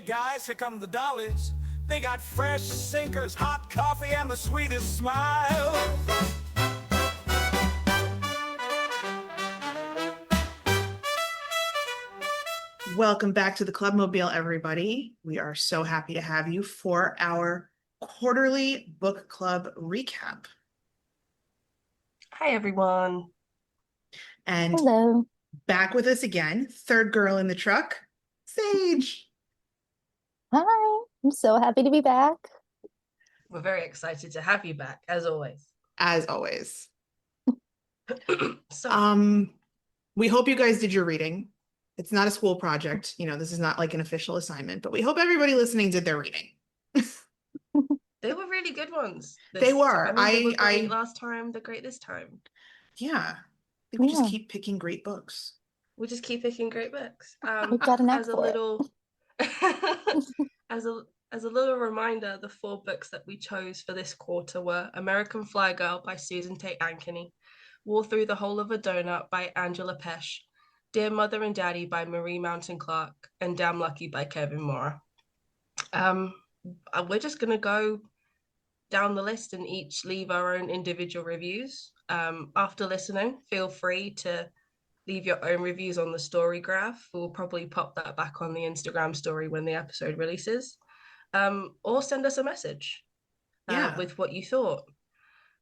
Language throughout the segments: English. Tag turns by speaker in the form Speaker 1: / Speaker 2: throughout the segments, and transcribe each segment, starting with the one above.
Speaker 1: guys, here come the Dollies. They got fresh sinkers, hot coffee, and the sweetest smile.
Speaker 2: Welcome back to the Clubmobile, everybody. We are so happy to have you for our quarterly book club recap.
Speaker 3: Hi, everyone.
Speaker 2: And
Speaker 4: Hello.
Speaker 2: back with us again, third girl in the truck, Sage.
Speaker 4: Hi. I'm so happy to be back.
Speaker 3: We're very excited to have you back, as always.
Speaker 2: As always.
Speaker 3: So,
Speaker 2: we hope you guys did your reading. It's not a school project. You know, this is not like an official assignment, but we hope everybody listening did their reading.
Speaker 3: they were really good ones.
Speaker 2: They were.
Speaker 3: They were great last time. They're great this time.
Speaker 2: Yeah. I think we just keep picking great books.
Speaker 3: We just keep picking great books.
Speaker 4: We've got an
Speaker 3: as a little, as a little reminder, the 4 books that we chose for this quarter were American Fly Girl by Susan Tate Ankeny, War Through the Hole of a Donut by Angela Pesch, Dear Mother and Daddy by Marie Mountain Clark, and Damn Lucky by Kevin Mora. We're just going to go down the list and each leave our own individual reviews. After listening, feel free to leave your own reviews on the story graph. We'll probably pop that back on the Instagram story when the episode releases. Or send us a message with what you thought.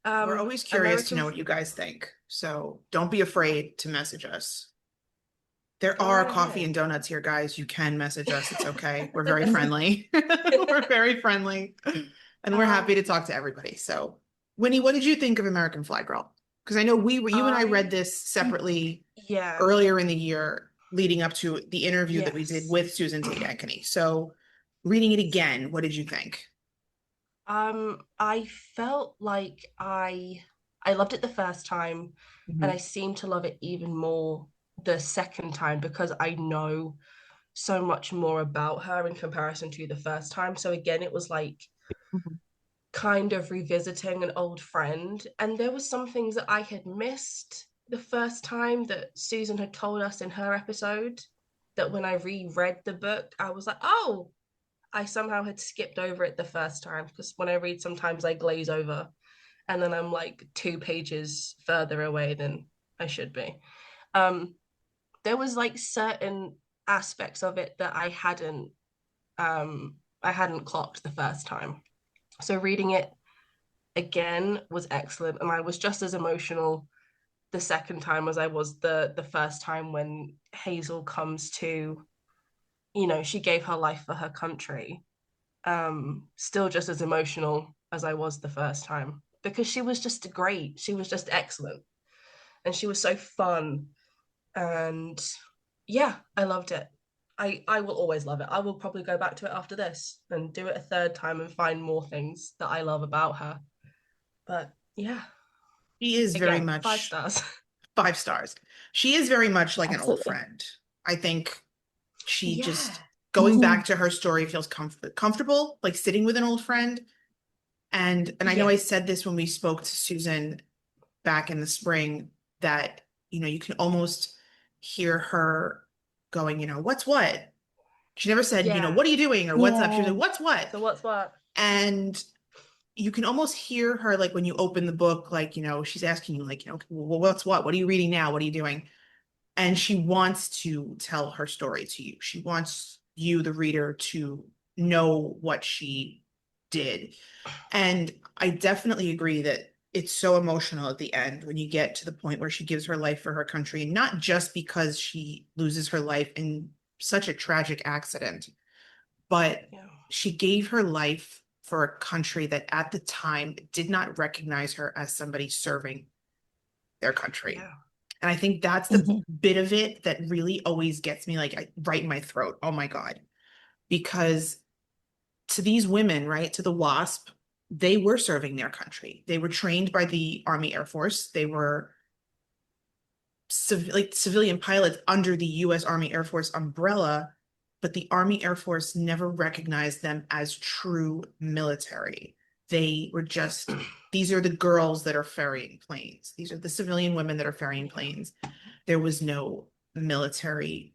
Speaker 2: We're always curious to know what you guys think, so don't be afraid to message us. There are coffee and donuts here, guys. You can message us. It's okay. We're very friendly. We're very friendly. And we're happy to talk to everybody. So, Winnie, what did you think of American Fly Girl? Because I know you and I read this separately earlier in the year, leading up to the interview that we did with Susan Tate Ankeny. So, reading it again, what did you think?
Speaker 3: I felt like I loved it the first time, and I seemed to love it even more the second time because I know so much more about her in comparison to the first time. So again, it was like kind of revisiting an old friend, and there was some things that I had missed the first time that Susan had told us in her episode, that when I reread the book I was like, oh, I somehow had skipped over it the first time, because when I read sometimes I glaze over and then I'm like 2 pages further away than I should be. There was like certain aspects of it that I hadn't clocked the first time. So reading it again was excellent, and I was just as emotional the second time as I was the first time when Hazel comes to, you know, she gave her life for her country. Still just as emotional as I was the first time, because she was just great. She was just excellent, and she was so fun. And yeah, I loved it. I will always love it. I will probably go back to it after this and do it a third time and find more things that I love about her. But yeah,
Speaker 2: she is very much
Speaker 3: 5 stars.
Speaker 2: 5 stars. She is very much like an old friend. I think she just going back to her story feels comfortable, like sitting with an old friend. And I know I said this when we spoke to Susan back in the spring, that, you know, you can almost hear her going, you know, what's what? She never said, you know, what are you doing? Or what's up? She was like, what's what?
Speaker 3: So what's what?
Speaker 2: And you can almost hear her, like when you open the book, like, you know, she's asking you, like, you know, well, what's what? What are you reading now? What are you doing? And she wants to tell her story to you. She wants you, the reader, to know what she did. And I definitely agree that it's so emotional at the end when you get to the point where she gives her life for her country, and not just because she loses her life in such a tragic accident, but she gave her life for a country that at the time did not recognize her as somebody serving their country. And I think that's the bit of it that really always gets me like right in my throat. Oh my God. Because to these women, right, to the WASP, they were serving their country. They were trained by the Army Air Force. They were civilian pilots under the US Army Air Force umbrella, but the Army Air Force never recognized them as true military. They were just, these are the girls that are ferrying planes. These are the civilian women that are ferrying planes. There was no military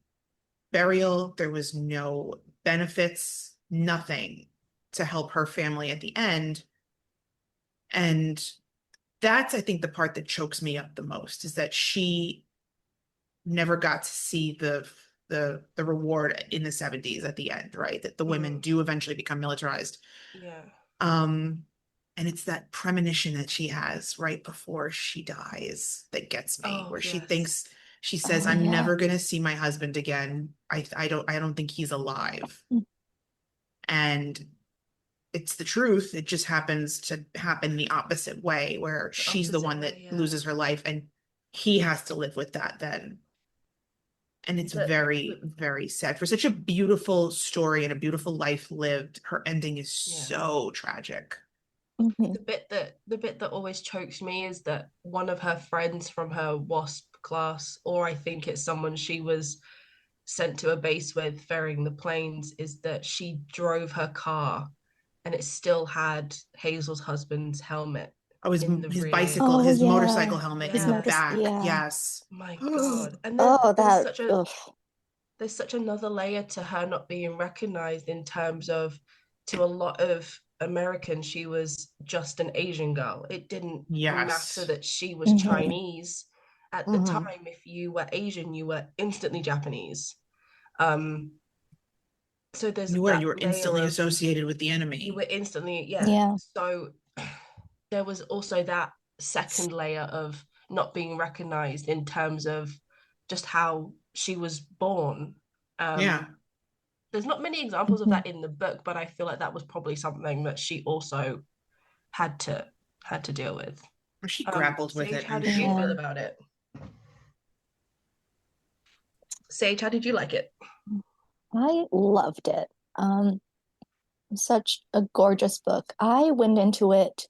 Speaker 2: burial. There was no benefits nothing to help her family at the end. And that's, I think, the part that chokes me up the most, is that she never got to see the reward in the 70s at the end, right? That the women do eventually become militarized.
Speaker 3: Yeah.
Speaker 2: And it's that premonition that she has right before she dies that gets me,
Speaker 3: Oh,
Speaker 2: where she
Speaker 3: yes.
Speaker 2: thinks, she says,
Speaker 4: Oh,
Speaker 2: I'm
Speaker 4: yeah.
Speaker 2: never gonna see my husband again. I don't think he's alive. And it's the truth. It just happens to happen the opposite way, where
Speaker 3: The
Speaker 2: she's the
Speaker 3: opposite
Speaker 2: one
Speaker 3: way,
Speaker 2: that
Speaker 3: yeah.
Speaker 2: loses her life and he has to live with that then. And it's very, very sad. For such a beautiful story and a beautiful life lived, her ending is so tragic.
Speaker 4: Mhm.
Speaker 3: The bit that always chokes me is that one of her friends from her WASP class, or I think it's someone she was sent to a base with ferrying the planes, is that she drove her car and it still had Hazel's husband's helmet
Speaker 2: Oh,
Speaker 3: in the
Speaker 2: his
Speaker 3: rear.
Speaker 2: bicycle,
Speaker 4: Oh,
Speaker 2: his
Speaker 4: yeah.
Speaker 2: motorcycle helmet
Speaker 4: His
Speaker 2: in the
Speaker 3: Yeah.
Speaker 2: back.
Speaker 4: yeah.
Speaker 2: Yes.
Speaker 3: My God. And then
Speaker 4: Oh, that, ugh.
Speaker 3: there's such another layer to her not being recognized, in terms of, to a lot of Americans, she was just an Asian girl. It didn't
Speaker 2: Yes.
Speaker 3: matter that she was
Speaker 4: Mhm.
Speaker 3: Chinese. At the
Speaker 2: Mhm.
Speaker 3: time, if you were Asian, you were instantly Japanese. Um, so there's
Speaker 2: You
Speaker 3: that
Speaker 2: were
Speaker 3: layer
Speaker 2: instantly
Speaker 3: of,
Speaker 2: associated with the
Speaker 3: you
Speaker 2: enemy.
Speaker 3: were instantly, yeah.
Speaker 4: Yeah.
Speaker 3: So there was also that second layer of not being recognized, in terms of just how she was born.
Speaker 2: Yeah.
Speaker 3: There's not many examples of
Speaker 4: Mhm.
Speaker 3: that in the book, but I feel like that was probably something that she also had to deal with.
Speaker 2: She grappled with
Speaker 3: Sage,
Speaker 2: it,
Speaker 3: how
Speaker 2: I'm
Speaker 3: did you feel
Speaker 2: sure.
Speaker 3: about it? Sage, how did you like it?
Speaker 4: I loved it. Such a gorgeous book. I went into it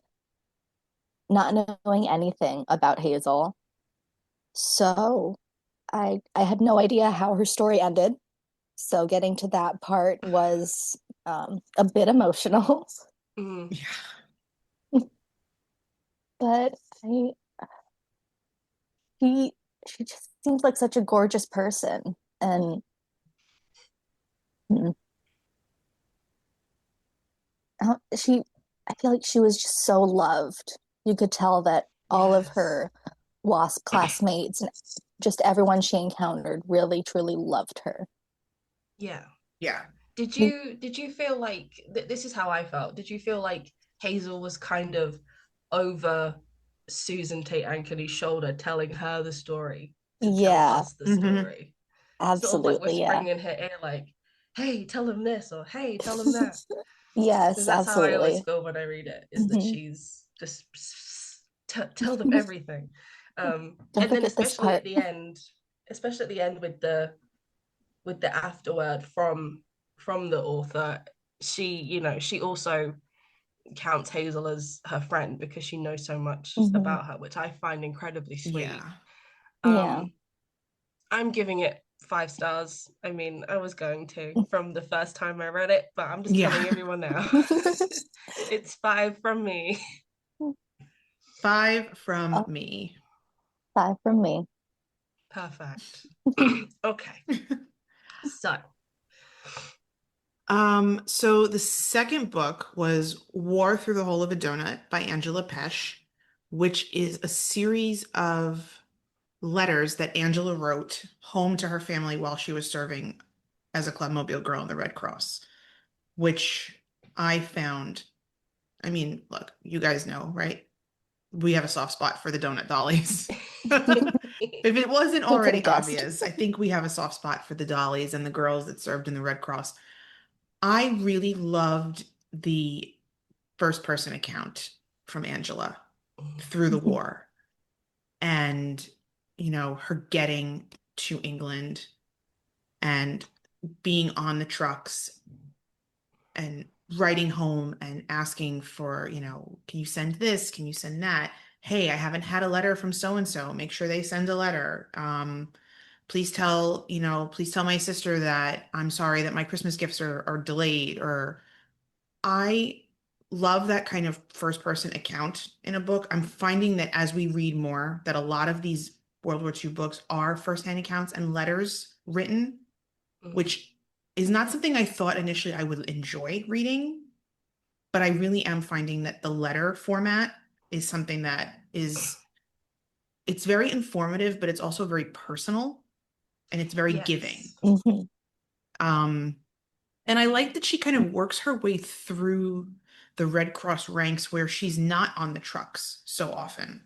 Speaker 4: not knowing anything about Hazel. So I had no idea how her story ended. So getting to that part was a bit emotional.
Speaker 3: Mm,
Speaker 2: Yeah.
Speaker 4: But she she just seems like such a gorgeous person. And mm, she I feel like she was just so loved. You could tell that all of
Speaker 3: yes.
Speaker 4: her WASP classmates and just everyone she encountered really truly loved her.
Speaker 3: Yeah.
Speaker 2: Yeah.
Speaker 3: Did you feel like this is how I felt? Did you feel like Hazel was kind of over Susan Tate Anthony's shoulder, telling her the story to tell
Speaker 4: Yeah,
Speaker 3: us the
Speaker 2: Mhm.
Speaker 3: story? Sort of like
Speaker 4: absolutely. Yeah.
Speaker 3: whispering in her ear, like, "Hey, tell him this," or "Hey, tell him that." Because
Speaker 4: Yes,
Speaker 3: that's how I always
Speaker 4: absolutely.
Speaker 3: feel when I read it, is that
Speaker 4: Hmm.
Speaker 3: she's just tell them everything.
Speaker 4: Don't
Speaker 3: And then
Speaker 4: forget this part.
Speaker 3: especially at the end with the afterword from the author, she also counts Hazel as her friend, because she knows so much
Speaker 4: Hmm.
Speaker 3: about her, which I find incredibly sweet.
Speaker 2: Yeah.
Speaker 4: Yeah.
Speaker 3: I'm giving it 5 stars. I mean, I was going to from the first time I read it, but I'm just
Speaker 2: Yeah.
Speaker 3: telling everyone now. It's 5 from me.
Speaker 2: 5 from
Speaker 4: Oh,
Speaker 2: me.
Speaker 4: 5 from me.
Speaker 3: Perfect. Okay, so
Speaker 2: So the second book was War Through the Hole of a Donut by Angela Pesch, which is a series of letters that Angela wrote home to her family while she was serving as a Clubmobile girl in the Red Cross, which I found, I mean, look, you guys know, right? We have a soft spot for the donut dollies. If it wasn't
Speaker 4: Who could
Speaker 2: already
Speaker 4: have guessed?
Speaker 2: obvious, I think we have a soft spot for the dollies and the girls that served in the Red Cross. I really loved the first person account from Angela through the
Speaker 4: Mhm.
Speaker 2: war and, her getting to England and being on the trucks and writing home and asking for, can you send this? Can you send that? Hey, I haven't had a letter from so and so. Make sure they send a letter. Please tell my sister that I'm sorry that my Christmas gifts are delayed. Or I love that kind of first person account in a book. I'm finding that as we read more, that a lot of these World War II books are firsthand accounts and letters written,
Speaker 3: Mhm.
Speaker 2: which is not something I thought initially I would enjoy reading, but I really am finding that the letter format is something that is, it's very informative, but it's also very personal and it's very giving.
Speaker 3: Yes.
Speaker 4: Mhm.
Speaker 2: Um, and I like that she kind of works her way through the Red Cross ranks where she's not on the trucks so often.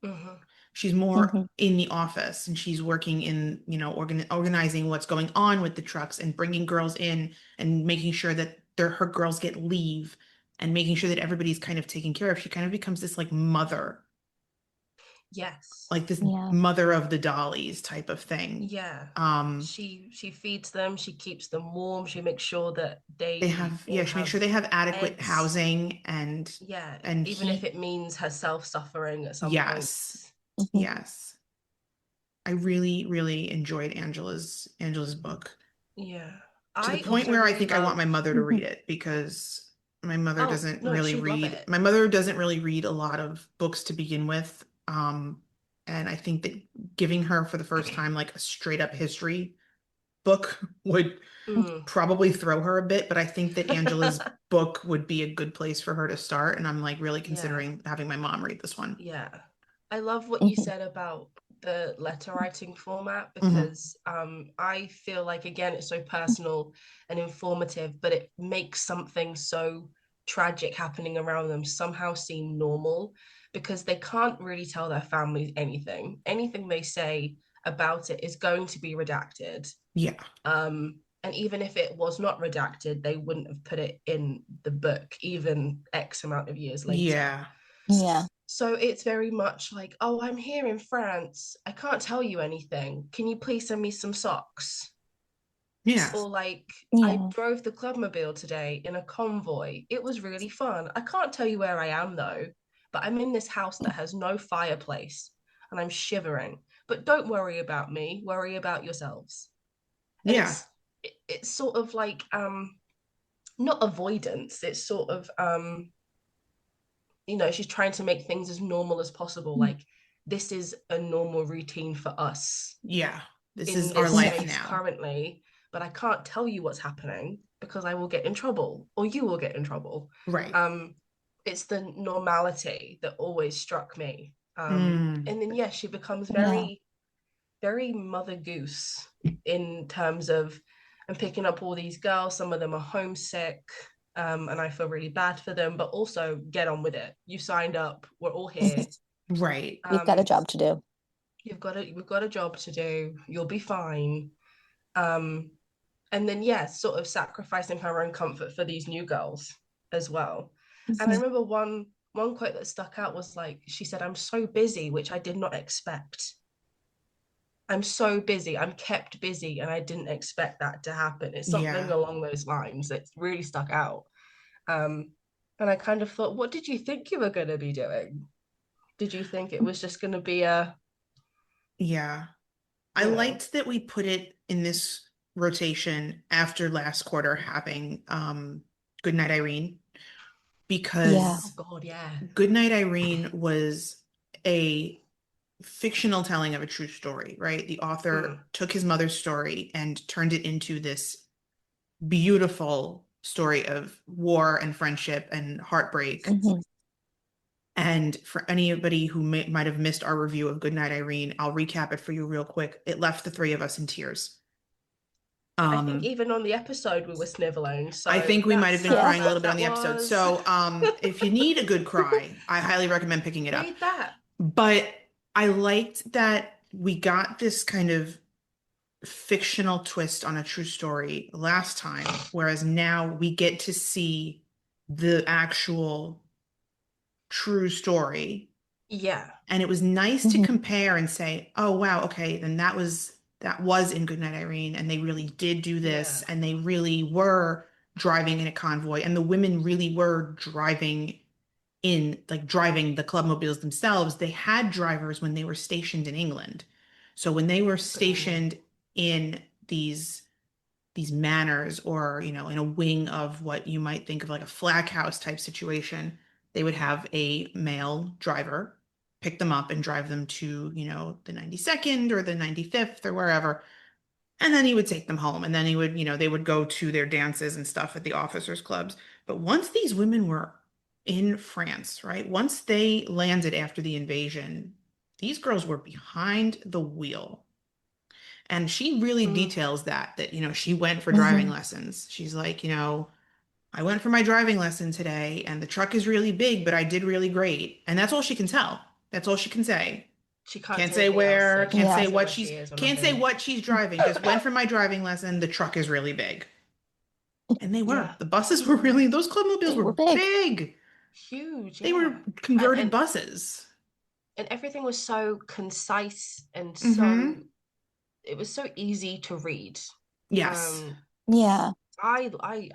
Speaker 3: Hmm.
Speaker 2: She's more
Speaker 4: Mhm.
Speaker 2: in the office and she's working in, organizing what's going on with the trucks and bringing girls in and making sure that her girls get leave and making sure that everybody's kind of taken care of. She kind of becomes this like mother,
Speaker 3: Yes.
Speaker 2: like this
Speaker 4: Yeah.
Speaker 2: mother of the Dollies type of thing.
Speaker 3: Yeah.
Speaker 2: Um,
Speaker 3: She feeds them, she keeps them warm, she makes sure that
Speaker 2: they
Speaker 3: they
Speaker 2: have,
Speaker 3: all
Speaker 2: she makes
Speaker 3: have
Speaker 2: sure they have adequate
Speaker 3: beds.
Speaker 2: housing and
Speaker 3: Yeah,
Speaker 2: and
Speaker 3: even if
Speaker 2: he,
Speaker 3: it means herself suffering at some
Speaker 2: yes,
Speaker 3: points.
Speaker 4: Mhm.
Speaker 2: yes. I really, really enjoyed Angela's book
Speaker 3: Yeah.
Speaker 2: to the
Speaker 3: I
Speaker 2: point
Speaker 3: also
Speaker 2: where I
Speaker 3: really
Speaker 2: think I want my
Speaker 3: love,
Speaker 2: mother to read
Speaker 4: Mhm.
Speaker 2: it because my mother
Speaker 3: oh,
Speaker 2: doesn't
Speaker 3: no,
Speaker 2: really
Speaker 3: she would love
Speaker 2: read.
Speaker 3: it.
Speaker 2: My mother doesn't really read a lot of books to begin with. And I think that giving her for the first time like a straight up history book would
Speaker 3: Mm.
Speaker 2: probably throw her a bit, but I think that Angela's book would be a good place for her to start. And I'm like really
Speaker 3: Yeah.
Speaker 2: considering having my mom read this one.
Speaker 3: Yeah. I love what you
Speaker 4: Mhm.
Speaker 3: said about the letter writing format
Speaker 2: Mhm.
Speaker 3: because I feel like again it's so personal and informative, but it makes something so tragic happening around them somehow seem normal because they can't really tell their families anything. Anything they say about it is going to be redacted.
Speaker 2: Yeah.
Speaker 3: And even if it was not redacted, they wouldn't have put it in the book, even X amount of years later.
Speaker 2: Yeah.
Speaker 4: Yeah.
Speaker 3: So it's very much like, oh, I'm here in France. I can't tell you anything. Can you please send me some socks?
Speaker 2: Yeah.
Speaker 3: Or like, I
Speaker 4: Yeah.
Speaker 3: drove the Clubmobile today in a convoy. It was really fun. I can't tell you where I am though, but I'm in this house that has no fireplace and I'm shivering. But don't worry about me, worry about yourselves. And
Speaker 2: Yeah.
Speaker 3: it's sort of like not avoidance, it's sort of she's trying to make things as normal as possible. Like, this is a normal routine for us
Speaker 2: Yeah. This is
Speaker 3: in
Speaker 2: our
Speaker 3: this
Speaker 2: life
Speaker 4: Yeah.
Speaker 3: space
Speaker 2: now.
Speaker 3: currently, but I can't tell you what's happening because I will get in trouble or you will get in trouble.
Speaker 2: Right.
Speaker 3: Um, it's the normality that always struck me.
Speaker 2: Mm.
Speaker 3: And then, yeah, she becomes
Speaker 4: Yeah.
Speaker 3: very, very Mother Goose in terms of I'm picking up all these girls, some of them are homesick. And I feel really bad for them, but also get on with it. You signed up, we're all here.
Speaker 4: Mhm.
Speaker 2: Right.
Speaker 4: You've got a
Speaker 3: Um,
Speaker 4: job to do.
Speaker 3: we've got a job to do, you'll be fine. Um, and then yeah, sort of sacrificing her own comfort for these new girls as well. And I
Speaker 4: Mhm.
Speaker 3: remember one quote that stuck out was like she said, I'm so busy, which I did not expect. I'm so busy, I'm kept busy, and I didn't expect that to happen. It's something
Speaker 2: Yeah.
Speaker 3: along those lines that really stuck out. um and I kind of thought, what did you think you were going to be doing? Did you think it was just going to be a,
Speaker 2: Yeah. I
Speaker 3: you know
Speaker 2: liked that we put it in this rotation after last quarter having Goodnight Irene
Speaker 4: Yeah.
Speaker 3: oh
Speaker 2: because
Speaker 3: god, yeah.
Speaker 2: Goodnight Irene was a fictional telling of a true story, right? The author
Speaker 3: Mm,
Speaker 2: took his mother's story and turned it into this beautiful story of war and friendship and heartbreak.
Speaker 4: Mhm.
Speaker 2: And for anybody who might have missed our review of Goodnight Irene, I'll recap it for you real quick. It left the three of us in tears.
Speaker 3: I think
Speaker 2: Um,
Speaker 3: even on the episode we were sniveling,
Speaker 2: I
Speaker 3: so
Speaker 2: think we might have
Speaker 3: that's
Speaker 2: been
Speaker 3: how
Speaker 4: Yeah.
Speaker 2: crying a
Speaker 3: bad
Speaker 2: little bit on
Speaker 3: that
Speaker 2: the episode.
Speaker 3: was.
Speaker 2: So, if you need a good cry, I highly recommend picking it up.
Speaker 3: Read that.
Speaker 2: But I liked that we got this kind of fictional twist on a true story last time, whereas now we get to see the actual true story.
Speaker 3: Yeah,
Speaker 2: And it was nice to
Speaker 4: Mhm.
Speaker 2: compare and say, oh wow, okay, then that was in Goodnight Irene, and they really did do
Speaker 3: yeah,
Speaker 2: this, and they really were driving in a convoy, and the women really were driving the clubmobiles themselves. They had drivers when they were stationed in England. So when they were
Speaker 3: ooh,
Speaker 2: stationed in these manors or in a wing of what you might think of like a flag house type situation, they would have a male driver pick them up and drive them to the 92nd or the 95th or wherever, And then he would take them home, and then he would, they would go to their dances and stuff at the officers' clubs. But once these women were in France, right? Once they landed after the invasion, these girls were behind the wheel. And she really
Speaker 3: Mm,
Speaker 2: details that, she went for driving
Speaker 4: Mhm.
Speaker 2: lessons. She's like, I went for my driving lesson today, and the truck is really big, but I did really great. And that's all she can tell. That's all she can say.
Speaker 3: she can't
Speaker 2: Can't
Speaker 3: say
Speaker 2: say
Speaker 3: anything else,
Speaker 2: where,
Speaker 3: so she
Speaker 2: can't
Speaker 3: can't
Speaker 4: Yeah.
Speaker 2: say
Speaker 3: say
Speaker 2: what
Speaker 3: where she is or
Speaker 2: can't say
Speaker 3: nothing.
Speaker 2: what she's driving. Just went for my driving lesson. The truck is really big. And they were.
Speaker 3: Yeah,
Speaker 2: The buses were really, those Clubmobiles
Speaker 4: They were
Speaker 2: were
Speaker 4: big.
Speaker 2: big.
Speaker 3: huge,
Speaker 2: They
Speaker 3: yeah.
Speaker 2: were converted
Speaker 3: And
Speaker 2: buses.
Speaker 3: everything was so concise and
Speaker 2: Mm-hmm.
Speaker 3: so it was so easy to read.
Speaker 2: Yes.
Speaker 3: Um,
Speaker 4: Yeah.
Speaker 3: I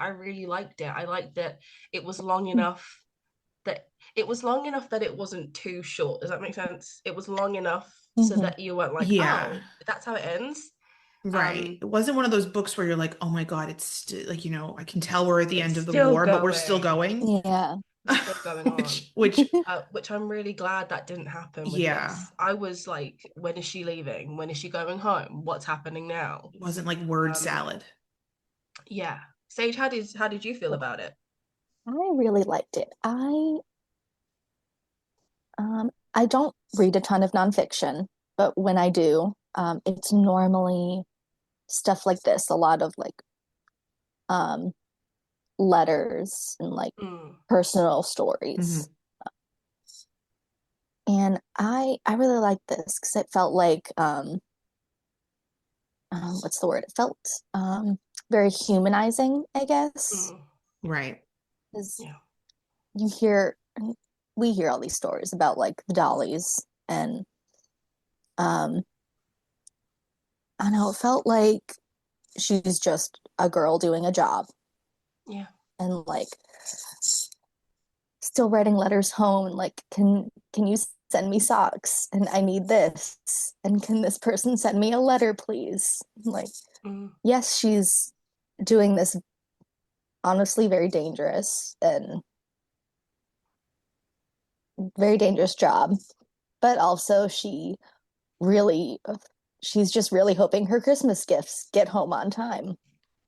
Speaker 3: really liked it. I liked that it was long enough that it wasn't too short. Does that make sense? It was long enough so
Speaker 4: Mhm.
Speaker 3: that you weren't like,
Speaker 2: Yeah.
Speaker 3: oh, that's how it ends.
Speaker 2: Right.
Speaker 3: Um,
Speaker 2: It wasn't one of those books where you're like, oh my God, it's like, I can tell we're at the
Speaker 3: it's
Speaker 2: end of the
Speaker 3: still
Speaker 2: war, but we're still
Speaker 3: going.
Speaker 2: going.
Speaker 3: It's
Speaker 4: Yeah.
Speaker 3: still going on.
Speaker 2: Which,
Speaker 3: Which I'm really glad that didn't happen with
Speaker 2: yeah,
Speaker 3: this. I was like, when is she leaving? When is she going home? What's happening now?
Speaker 2: it wasn't like word
Speaker 3: Um,
Speaker 2: salad.
Speaker 3: yeah. Sage, how did you feel about it?
Speaker 4: I really liked it. I don't read a ton of nonfiction, but when I do, it's normally stuff like this, a lot of like um letters and like
Speaker 3: Mm,
Speaker 4: personal
Speaker 2: Hmm.
Speaker 4: stories. And I really liked this because it felt like what's the word? It felt very humanizing, I guess.
Speaker 3: mm,
Speaker 2: Right.
Speaker 4: Because
Speaker 3: yeah.
Speaker 4: you hear we hear all these stories about like the Dollies and um I don't know, it felt like she's just a girl doing a job
Speaker 3: Yeah.
Speaker 4: and like still writing letters home and like can you send me socks and I need this and can this person send me a letter please? Like
Speaker 3: Mm,
Speaker 4: yes, she's doing this honestly very dangerous and very dangerous job, but also really she's just really hoping her Christmas gifts get home on time.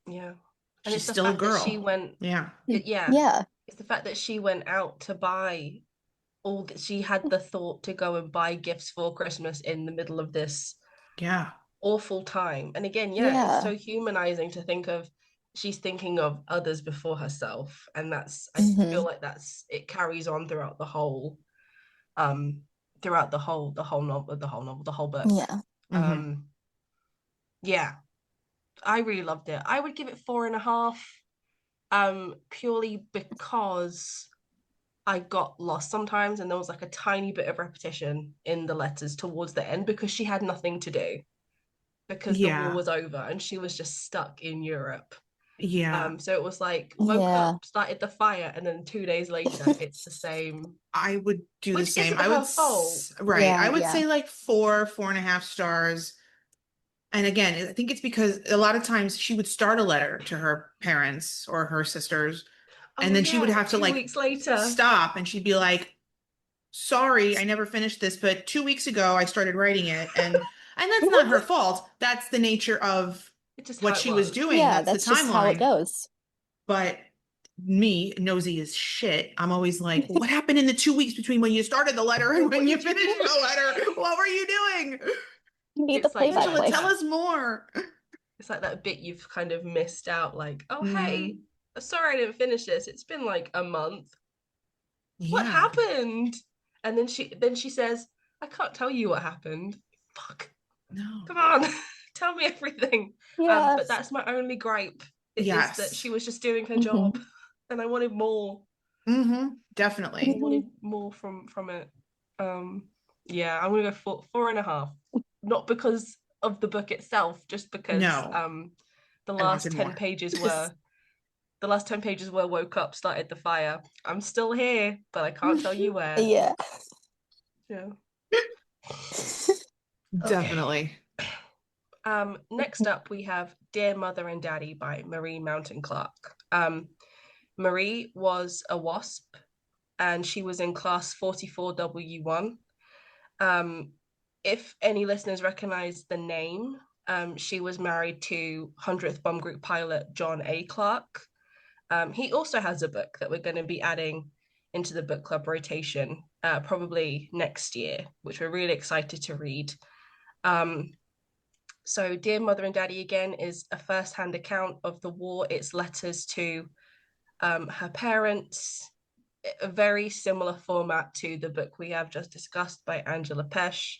Speaker 3: yeah. And
Speaker 2: She's
Speaker 3: it's the
Speaker 2: still a
Speaker 3: fact that she
Speaker 2: girl.
Speaker 3: went,
Speaker 2: Yeah.
Speaker 3: yeah,
Speaker 4: Yeah.
Speaker 3: it's the fact that she went out to buy all that she had the thought to go and buy gifts for Christmas in the middle of this
Speaker 2: Yeah.
Speaker 3: awful time. And again, yeah, it's
Speaker 4: Yeah.
Speaker 3: so humanizing to think of she's thinking of others before herself. And I feel
Speaker 4: Hmm.
Speaker 3: like it carries on um throughout the whole book.
Speaker 4: Yeah.
Speaker 2: Hmm.
Speaker 3: Um yeah, I really loved it. I would give it 4.5, purely because I got lost sometimes and there was like a tiny bit of repetition in the letters towards the end because she had nothing to do because the war
Speaker 2: Yeah.
Speaker 3: was over and she was just stuck in Europe.
Speaker 2: Yeah.
Speaker 3: So it was like woke
Speaker 4: Yeah.
Speaker 3: up, started the fire, and then 2 days later it's the same,
Speaker 2: I would do the
Speaker 3: which
Speaker 2: same.
Speaker 3: isn't
Speaker 2: I would,
Speaker 3: her fault.
Speaker 2: right. I
Speaker 4: Yeah.
Speaker 2: would
Speaker 4: Yeah.
Speaker 2: say like 4.5 stars. And again, I think it's because a lot of times she would start a letter to her parents or her sisters, and
Speaker 3: Oh
Speaker 2: then she would
Speaker 3: yeah,
Speaker 2: have to
Speaker 3: two
Speaker 2: like
Speaker 3: weeks later.
Speaker 2: stop and she'd be like, sorry, I never finished this, but 2 weeks ago I started writing it. And that's not her fault. That's the nature of
Speaker 3: It's just
Speaker 2: what
Speaker 3: how it
Speaker 2: she was
Speaker 3: was.
Speaker 2: doing.
Speaker 4: Yeah,
Speaker 2: That's the
Speaker 4: that's just how it
Speaker 2: timeline.
Speaker 4: goes.
Speaker 2: But me, nosy as shit, I'm always like, what happened in the 2 weeks between when you started the letter and when
Speaker 3: What
Speaker 2: you
Speaker 3: did you
Speaker 2: finished
Speaker 3: do?
Speaker 2: the letter? What were you doing?
Speaker 4: You need the
Speaker 3: It's like you
Speaker 2: Angela,
Speaker 3: have
Speaker 4: play-by-play.
Speaker 2: tell
Speaker 3: that
Speaker 2: us more.
Speaker 3: it's like that bit you've kind of missed out, like, oh hey,
Speaker 2: Hmm.
Speaker 3: sorry I didn't finish this. It's been like a month. What
Speaker 2: Yeah.
Speaker 3: happened? And then she says, I can't tell you what happened. Fuck.
Speaker 2: No.
Speaker 3: Come on. Tell me everything. But
Speaker 4: Yes.
Speaker 3: that's my only gripe is that she
Speaker 2: Yes.
Speaker 3: was just doing her
Speaker 4: Hmm.
Speaker 3: job and I wanted more. I
Speaker 2: Definitely.
Speaker 4: Hmm.
Speaker 3: wanted more from it. Yeah, I'm gonna go for 4.5. Not because of the book itself, just because
Speaker 2: No,
Speaker 3: the
Speaker 2: I
Speaker 3: last
Speaker 2: wanted
Speaker 3: 10
Speaker 2: more.
Speaker 3: pages were the last 10 pages were woke up, started the fire. I'm still here, but I can't tell you where.
Speaker 4: Yeah.
Speaker 3: Yeah. Okay.
Speaker 2: Definitely.
Speaker 3: Next up we have Dear Mother and Daddy by Marie Mountain Clark. Marie was a WASP and she was in class 44W1. Um, if any listeners recognize the name, She was married to 100th Bomb Group pilot John A. Clark. He also has a book that we're going to be adding into the book club rotation probably next year, which we're really excited to read. So Dear Mother and Daddy, again, is a first-hand account of the war. It's letters to her parents, a very similar format to the book we have just discussed by Angela Pesch.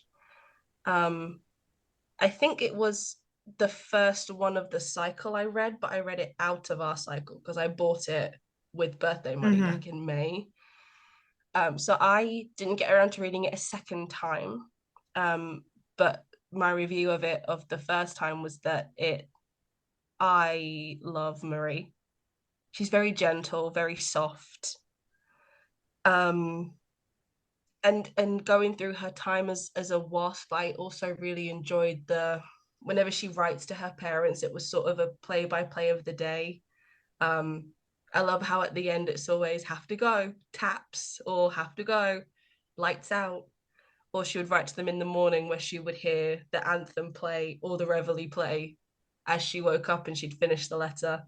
Speaker 3: I think it was the first one of the cycle I read, but I read it out of our cycle because I bought it with birthday money back in May. So I didn't get around to reading it a second time. But my review of it of the first time was that I love Marie. She's very gentle, very soft. And going through her time as a wasp, I also really enjoyed whenever she writes to her parents, it was sort of a play-by-play of the day. I love how at the end it's always have to go, taps, or have to go, lights out. Or she would write to them in the morning where she would hear the anthem play or the reveille play as she woke up and she'd finish the letter.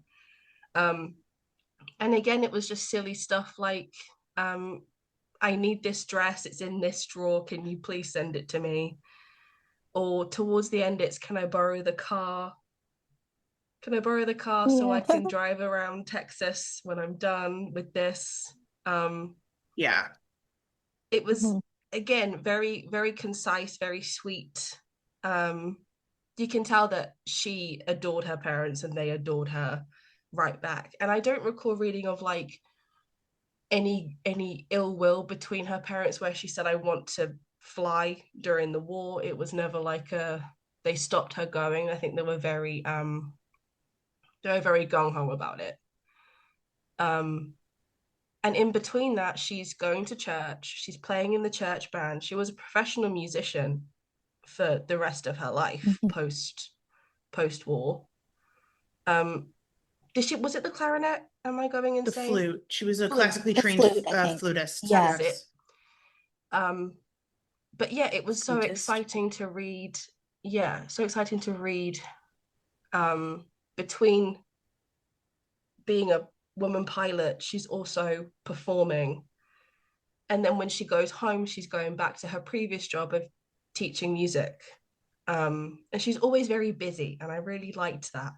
Speaker 3: And again, it was just silly stuff like, I need this dress, it's in this drawer, can you please send it to me? Or towards the end, it's, can I borrow the car? Can I borrow the car so I can drive around Texas when I'm done with this?
Speaker 2: Yeah.
Speaker 3: It was, again, very, very concise, very sweet. You can tell that she adored her parents and they adored her right back. And I don't recall reading of like any ill will between her parents where she said, I want to fly during the war. It was never like they stopped her going. I think they were very gung-ho about it. And in between that, she's going to church, she's playing in the church band. She was a professional musician for the rest of her life post-war. Was it the clarinet? Am I going insane?
Speaker 2: The flute. She was a classically trained flutist.
Speaker 3: That's it. But yeah, it was so exciting to read. Yeah, so exciting to read between being a woman pilot, she's also performing. And then when she goes home, she's going back to her previous job of teaching music. And she's always very busy. And I really liked that.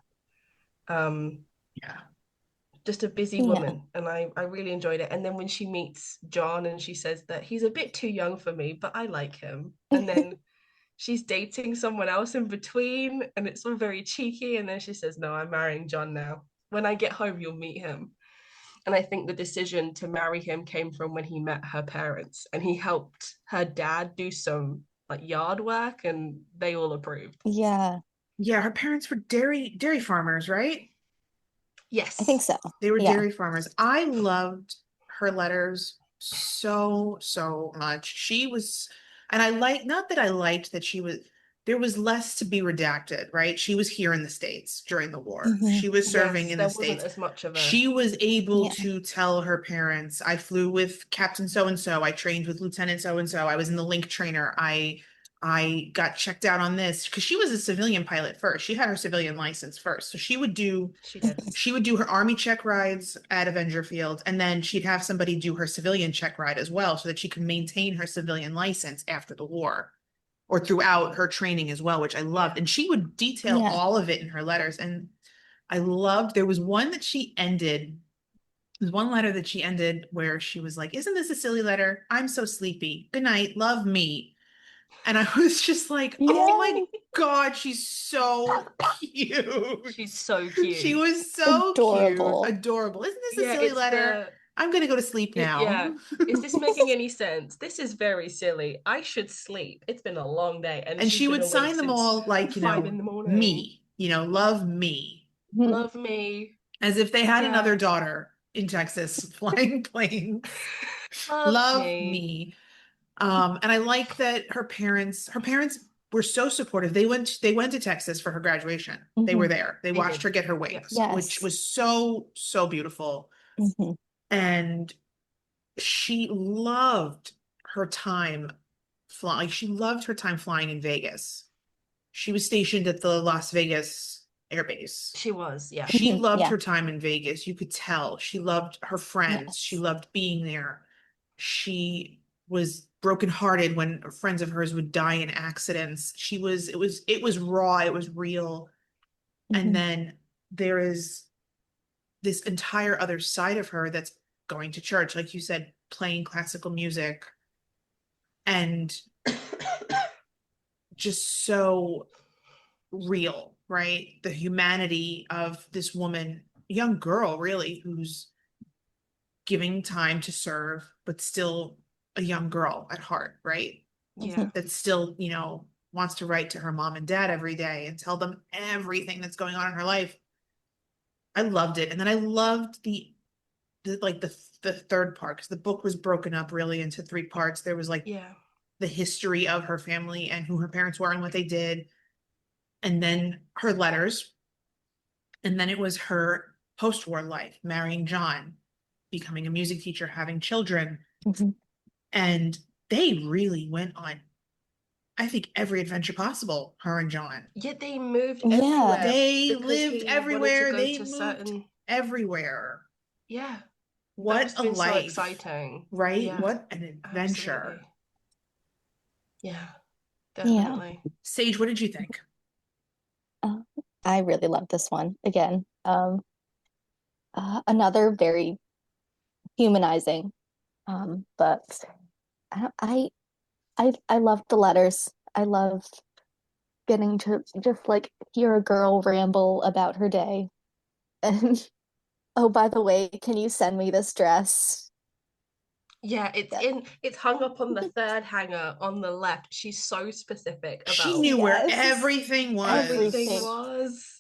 Speaker 3: Just a busy woman. And I really enjoyed it. And then when she meets John and she says that he's a bit too young for me, but I like him. And then she's dating someone else in between and it's all very cheeky. And then she says, no, I'm marrying John now. When I get home, you'll meet him. And I think the decision to marry him came from when he met her parents and he helped her dad do some like yard work and they all approved.
Speaker 2: Yeah, her parents were dairy farmers, right?
Speaker 3: Yes.
Speaker 4: I think so.
Speaker 2: They were dairy farmers. I loved her letters so much. She was, and I like, not that I liked that she was, there was less to be redacted, right? She was here in the States during the war. She was serving in the States.
Speaker 3: As much of
Speaker 2: she was able to tell her parents, I flew with Captain so-and-so, I trained with Lieutenant so-and-so, I was in the link trainer, I got checked out on this, because she was a civilian pilot first. She had her civilian license first. So she would do her Army check rides at Avenger Field, and then she'd have somebody do her civilian check ride as well so that she could maintain her civilian license after the war or throughout her training as well, which I loved. And she would detail all of it in her letters. And I loved, there was one that she ended, there's one letter that she ended where she was like, isn't this a silly letter? I'm so sleepy. Good night. Love me. And I was just like, oh my God, she's so cute.
Speaker 3: She's so cute.
Speaker 2: She was so
Speaker 4: adorable.
Speaker 2: Cute. Adorable. Isn't this a silly letter? I'm going to go to sleep now.
Speaker 3: Is this making any sense? This is very silly. I should sleep. It's been a long day.
Speaker 2: And she would sign them all like, 5 in the morning. Me, love me.
Speaker 3: Love me.
Speaker 2: As if they had another daughter in Texas flying planes. Love me. And I like that her parents were so supportive. They went to Texas for her graduation. They were there. They watched her get her wings, which was so beautiful. And she loved her time flying. She loved her time flying in Vegas. She was stationed at the Las Vegas Air Base.
Speaker 3: She was, yeah.
Speaker 2: She loved
Speaker 4: Yeah.
Speaker 2: her time in Vegas. You could tell. She loved her friends. She
Speaker 4: Yes.
Speaker 2: loved being there. She was brokenhearted when friends of hers would die in accidents. It was raw, it was real. And
Speaker 4: Mhm.
Speaker 2: then there is this entire other side of her that's going to church, like you said, playing classical music, and just so real, right? The humanity of this woman, young girl, really, who's giving time to serve, but still a young girl at heart, right?
Speaker 3: Yeah.
Speaker 2: That still, wants to write to her mom and dad every day and tell them everything that's going on in her life. I loved it. And then I loved the third part, because the book was broken up really into three parts. There was like
Speaker 3: Yeah.
Speaker 2: the history of her family and who her parents were and what they did, and then her letters, and then it was her post-war life, marrying John, becoming a music teacher, having children.
Speaker 4: Mhm.
Speaker 2: And they really went on, I think, every adventure possible, her and John.
Speaker 3: Yet they moved
Speaker 4: Yeah.
Speaker 3: everywhere
Speaker 2: They
Speaker 3: because
Speaker 2: lived
Speaker 3: he wanted to
Speaker 2: everywhere.
Speaker 3: go
Speaker 2: They
Speaker 3: to
Speaker 2: moved
Speaker 3: certain.
Speaker 2: everywhere.
Speaker 3: Yeah, that
Speaker 2: What
Speaker 3: must
Speaker 2: a
Speaker 3: have been so
Speaker 2: life,
Speaker 3: exciting.
Speaker 2: right?
Speaker 3: Yeah,
Speaker 2: What an adventure.
Speaker 3: absolutely. Yeah,
Speaker 4: Yeah.
Speaker 3: definitely.
Speaker 2: Sage, what did you think?
Speaker 4: Uh, I really love this one. Again, another very humanizing. But I love the letters. I love getting to just like hear a girl ramble about her day. And oh, by the way, can you send me this dress?
Speaker 3: Yeah,
Speaker 4: Yeah.
Speaker 3: it's hung up on the third hanger on the left. She's so specific
Speaker 2: She
Speaker 3: about
Speaker 2: knew where
Speaker 4: Yes.
Speaker 2: everything
Speaker 3: everything
Speaker 2: was.
Speaker 4: Everything.
Speaker 3: was.